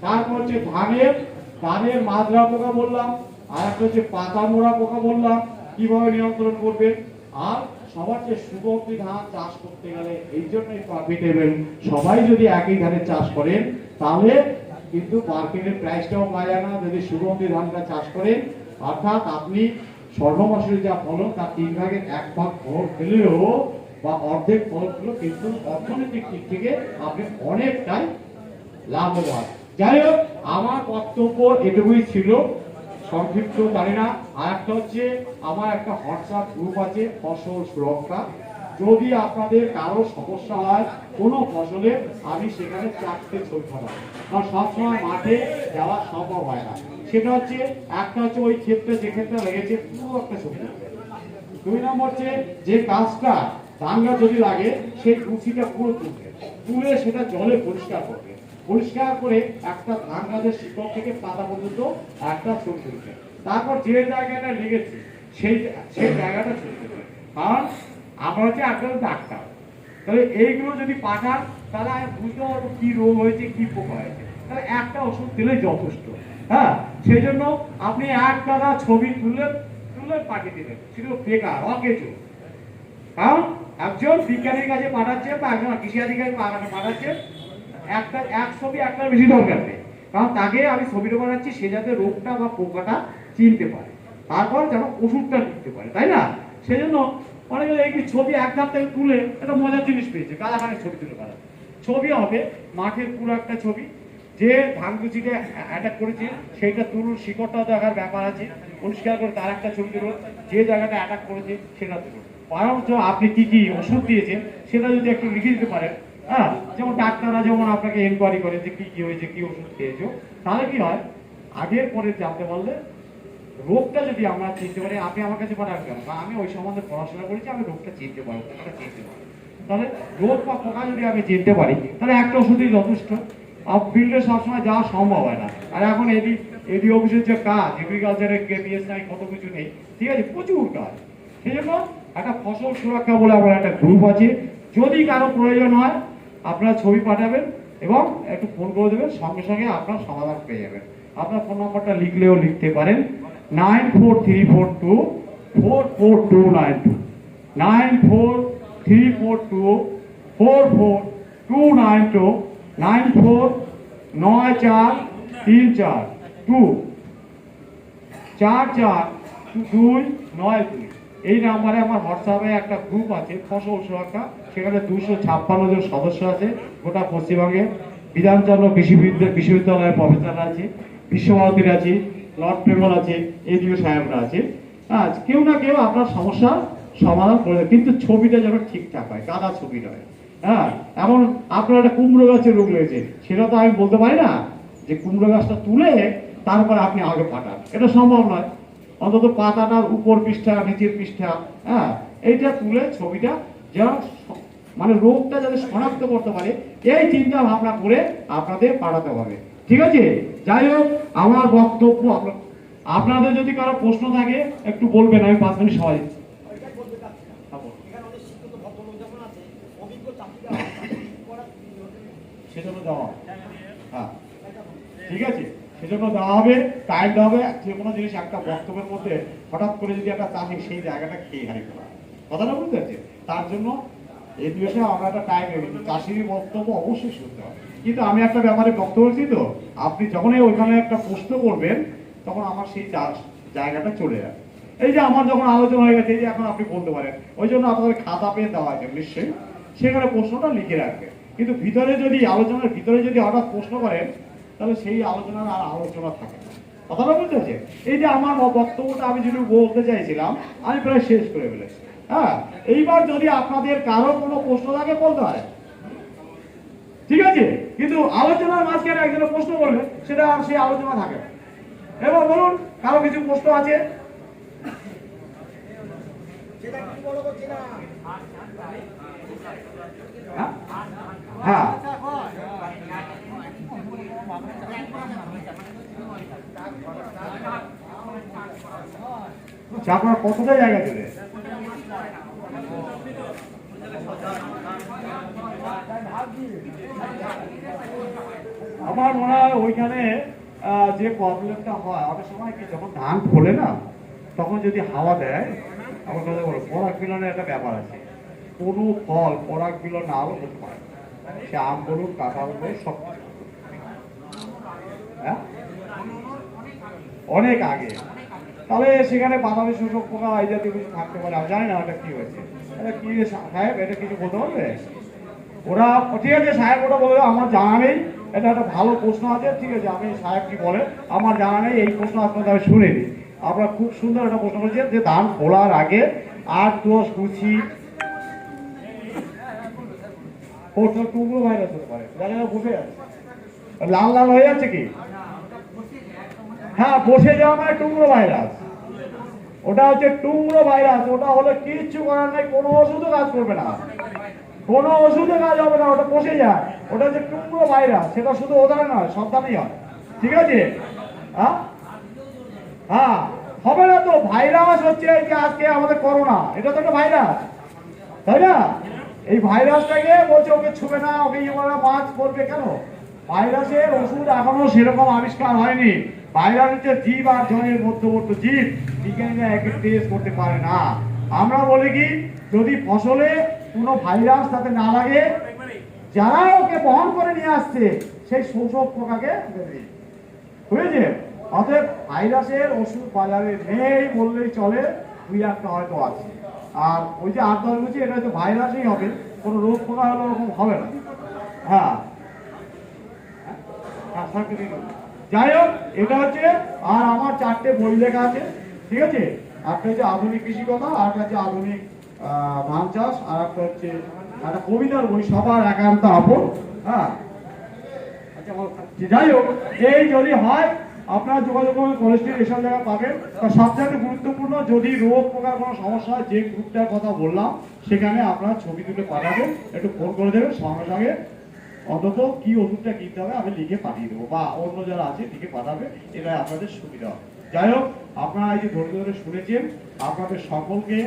তারপর হচ্ছে ধানের মাজরা পোকা বললাম, আর একটা হচ্ছে পাতা মোড়া পোকা বললাম কিভাবে নিয়ন্ত্রণ করবেন। আর সবার যে সুগন্ধি ধান চাষ করতে গেলে এই জন্যই প্রফিটেবল, সবাই যদি একই ধানের চাষ করেন, তাহলে কিন্তু মার্কেটের প্রাইসটাও পাওয়া যায় না। যদি সুগন্ধি ধানটা চাষ করেন, অর্থাৎ আপনি স্বর্ণমাসুরি যা ফলন তার 3 ভাগের 1 ভাগ ফলন পেলেও বা অর্ধেক ফলন পেলেও, কিন্তু অর্থনৈতিক দিক থেকে আপনি অনেকটাই লাভবান। যাই হোক, আমার বক্তব্য এটুকুই ছিল। সংক্ষিপ্ত জানি না। আর একটা হচ্ছে আমার একটা হোয়াটসঅ্যাপ গ্রুপ আছে ফসল সুরক্ষা, যদি আপনাদের কারো সমস্যা হয় কোনো ফসলে, আমি সেখানে 4টে ছবি পাঠাবো, কারণ সবসময় মাঠে যাওয়া সম্ভব হয় না। সেটা হচ্ছে একটা হচ্ছে ওই ক্ষেত্রে যে ক্ষেত্রে লেগেছে পুরো একটা ছবি তুলবে। 2 নম্বর হচ্ছে যে কাজটা ধান গাছ যদি লাগে সেই কুচিটা পুরো তুলে সেটা জলে পরিষ্কার করবে, পরিষ্কার করে একটা ধান গাছের শিকড় থেকে পাতা পর্যন্ত একটা ছবি তুলবে। তারপর যে জায়গাটা লেগেছে সেই সেই জায়গাটা ছবি তুলবে। কারণ আমরা হচ্ছে একজন ডাক্তার, তাহলে এইগুলো যদি পাঠান তাহলে আমি বুঝতে পারবো কি রোগ হয়েছে কি পোকা হয়েছে, তাহলে একটা ওষুধ দিলে যথেষ্ট। হ্যাঁ, সেই জন্য আপনি এক দাদা ছবি তুলে পাঠিয়ে দিলেন, শুধু বেকার অকেজো। কারণ একজন বিজ্ঞানীর কাছে পাঠাচ্ছে বা একজন কৃষি আধিকারিক পাঠাচ্ছে, এক ছবি একটার বেশি দরকার নেই। কারণ তাকে আমি ছবিটা বানাচ্ছি সে যাতে রোগটা বা পোকাটা চিনতে পারে, তারপর যেন ওষুধটা লিখতে পারে, তাই না? সেই জন্য অনেকে এই ছবি এক ধাপ থেকে তুলে একটা মজার জিনিস পেয়েছে, কালাখানের ছবি তুলে পারে। ছবি হবে মাঠের পুরো একটা ছবি, যে ধান কুচিটা অ্যাটাক করেছে সেইটা তুলুন, শিকড়টা দেখার ব্যাপার আছে, পরিষ্কার করে তার একটা ছবি তুলুন, যে জায়গাটা অ্যাটাক করেছে সেটা তুলুন। বরঞ্চ আপনি কি কি ওষুধ দিয়েছেন সেটা যদি একটু লিখে দিতে পারেন, হ্যাঁ, যেমন ডাক্তাররা যেমন আপনাকে এনকোয়ারি করে যে কি কি হয়েছে, কি ওষুধ খেয়েছো, তাহলে কি হয় আগের পরে জানতে পারলে রোগটা যদি আমরা চিনতে পারি, আপনি আমার কাছে পাঠাবেন কেন, বা আমি ওই সম্বন্ধে পড়াশোনা করেছি, আমি রোগটা চিনতে পারবো, পোকাটা চিনতে পারবো। তাহলে রোগ বা পোকা যদি আমি চিনতে পারি তাহলে একটা ওষুধই যথেষ্ট। ফিল্ডে সবসময় যাওয়া সম্ভব হয় না। আর এখন এডি অফিসের যে কাজ, এগ্রিকালচারের কেপিএস নাই, কত কিছু নেই, ঠিক আছে, প্রচুর কাজ। সেই জন্য একটা ফসল সুরক্ষা বলে আমার একটা গ্রুপ আছে, যদি কারো প্রয়োজন হয় আপনারা ছবি পাঠাবেন এবং একটু ফোন করে দেবেন, সঙ্গে সঙ্গে আপনার সমাধান পেয়ে যাবেন। আপনার ফোন নম্বরটা লিখলেও লিখতে পারেন 9434244292, 9434244292, 9493424492। এই নাম্বারে আমার হোয়াটসঅ্যাপে একটা গ্রুপ আছে ফসল সুরক্ষা, সেখানে 256 জন সদস্য আছে গোটা পশ্চিমবঙ্গে। বিধানচন্দ্র বিশ্ববিদ্যালয়ের প্রফেসররা আছে, বিশ্বভারতীর আছে, লর্ড বেঙ্গল আছে, এডিও সাহেবরা আছে। হ্যাঁ, কেউ না কেউ আপনার সমস্যার সমাধান করে দেবে, কিন্তু ছবিটা যেন ঠিকঠাক হয়, গাদা ছবি নয়। হ্যাঁ, এমন আপনার একটা কুমড়ো গাছের রোগ রয়েছে, সেটা তো আমি বলতে পারি না যে কুমড়ো গাছটা তুলে তারপরে আপনি আগে পাঠান, এটা সম্ভব নয়। অন্তত পাতাটার উপর পৃষ্ঠা, নিচের পৃষ্ঠা, হ্যাঁ, এইটা তুলে ছবিটা যেন মানে রোগটা যাতে শনাক্ত করতে পারে, এই চিন্তা ভাবনা করে আপনাদের পাঠাতে হবে, ঠিক আছে? যাই হোক, আমার বক্তব্য আপনাদের যদি কারো প্রশ্ন থাকে একটু বলবেন, আমি 5 মিনিট সময় দিচ্ছি। সেজন্য দেওয়া হবে, হ্যাঁ, ঠিক আছে, সেজন্য দেওয়া হবে, টাইম দেওয়া হবে। যে কোনো জিনিস একটা বক্তব্যের মধ্যে হঠাৎ করে যদি একটা চাষি সেই জায়গাটা খেয়ে হারিয়ে ফেলা, কথাটা বুঝতে পারছি, তার জন্য এই বিষয়ে আমরা একটা টাইম রেখেছি, চাষির বক্তব্য অবশ্যই শুনতে হবে। কিন্তু আমি একটা ব্যাপারে বক্তব্য বলছি, তো আপনি যখনই ওইখানে একটা প্রশ্ন করবেন তখন আমার সেই জায়গাটা চলে যাবে। এই যে আমার যখন আলোচনা হয়ে গেছে, এই যে এখন আপনি বলতে পারেন, ওই জন্য আপনাদের খাতা পেয়ে দেওয়া আছে নিশ্চয়ই, সেখানে প্রশ্নটা লিখে রাখবে। কিন্তু ভিতরে যদি আলোচনার ভিতরে যদি হঠাৎ প্রশ্ন করেন তাহলে সেই আলোচনার আর আলোচনা থাকে না, কথাটা বুঝতে পারছি? এই যে আমার বক্তব্যটা আমি যদি বলতে চাইছিলাম আমি প্রায় শেষ করে ফেলেছি। হ্যাঁ, এইবার যদি আপনাদের কারো কোনো প্রশ্ন থাকে বলতে হয়, ঠিক আছে, কিন্তু আলোচনার মাঝখানে একজনের প্রশ্ন করবে সেটা আর সেই আলোচনা থাকে না। এবার বলুন, কারো কিছু প্রশ্ন আছে? হ্যাঁ, আপনার কতটা জায়গা চলে? আমার মনে হয় ওইখানে যে প্রবলেমটা হয় অনেক সময় কি, যখন ধান ফোলে না তখন যদি হাওয়া দেয়, আমার কথা বলো, পরাগ মিলনের একটা ব্যাপার আছে। কোনো ফল পরাগ মিলন না হলে হতে পারে, সে আম বলুন, কাঁঠাল বলুন, সব কিছু, হ্যাঁ, অনেক আগে। তাহলে সেখানে বাদামি শোষক পোকা এই জাতীয় কিছু থাকতে পারে, আমি জানি না ওটা কি হয়েছে। এটা কি সাহেব, এটা কিছু বলতে পারবে? ওরা ঠিক আছে সাহেব, ওটা বলবে আমার জানা নেই, এটা একটা ভালো প্রশ্ন আছে, ঠিক আছে, আমি সাহেব কি বলে আমার জানা নেই, এই প্রশ্ন আপনাদের আমি শুনে নিই। আপনারা খুব সুন্দর একটা প্রশ্ন করেছেন যে ধান ফোলার আগে 8-10 কুচি টুকরো ভাইরাস হতে পারে, জায়গাটা বসে যাচ্ছে, লাল লাল হয়ে যাচ্ছে কি, হ্যাঁ বসে যাওয়া মানে টুকরো ভাইরাস, ওটা হচ্ছে টুকরো ভাইরাস। ওটা হলে কিচ্ছু করার নেই, কোনো ওষুধও কাজ করবে না, কোনো ওষুধে কাজ হবে না, ওটা বসে যায়, ওটা হচ্ছে টুকরো ভাইরাস। সেটা শুধু ওদের নয়, সব ধানেই হয়, ঠিক আছে। হ্যাঁ হ্যাঁ, হবে না তো, ভাইরাস হচ্ছে এই যে আজকে আমাদের করোনা, এটা তো একটা ভাইরাস, তাই না? এই ভাইরাসটাকে বলছে ওকে ছুবে না, ওকে ইয়ে করে না, মাস্ক পরবে কেন? ভাইরাসের ওষুধ এখনো সেরকম আবিষ্কার হয়নি। ভাইরাস হচ্ছে জীব আর জনের মধ্যবর্তী জীব, বিজ্ঞানীরা একে টেস্ট করতে পারে না। আমরা বলি কি, যদি ফসলে কোনো ভাইরাস তাতে না লাগে, যারা ওকে বহন করে নিয়ে আসছে সেই শোষক পোকাকে দেবে, বুঝেছে? অতএব ভাইরাসের ওষুধ বাজারে নেই বললেই চলে, 2-1টা হয়তো আছে। আর ওই যে 8-10 কুচি, এটা হচ্ছে ভাইরাসই হবে, কোনো রোগ পোকা হলে ওরকম হবে না। হ্যাঁ হ্যাঁ, স্যারকে দিয়ে দেবো। যাই হোক, এটা হচ্ছে, আর আমার 4টে বই লেখা আছে, ঠিক আছে। একটা হচ্ছে আধুনিক কৃষি কথা, আর একটা হচ্ছে আধুনিক ধান চাষ, আর একটা হচ্ছে একটা কবিতার বই, সবার একান্ত আপন। হ্যাঁ আচ্ছা, যাই হোক, এই যদি হয় আপনার যোগাযোগ করবেন, কলেজটির এসব জায়গা পাবেন। তা সবচেয়ে গুরুত্বপূর্ণ, যদি রোগ পোকার কোনো সমস্যা হয়, যে গ্রুপটার কথা বললাম সেখানে আপনারা ছবি তুলে পাঠাবেন, একটু ফোন করে দেবেন, সঙ্গে সঙ্গে অন্তত কি ওষুধটা কিনতে হবে আমি লিখে পাঠিয়ে দেবো, বা অন্য যারা আছে লিখে পাঠাবে, এটা আপনাদের সুবিধা হবে। যাই হোক, আপনারা এই যে ধৈর্য ধরে শুনেছেন, আপনাদের সকলকে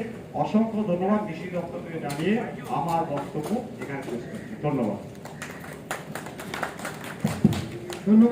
অসংখ্য ধন্যবাদ কৃষি দপ্তর থেকে জানিয়ে আমার বক্তব্য এখানে শেষ করছি। ধন্যবাদ।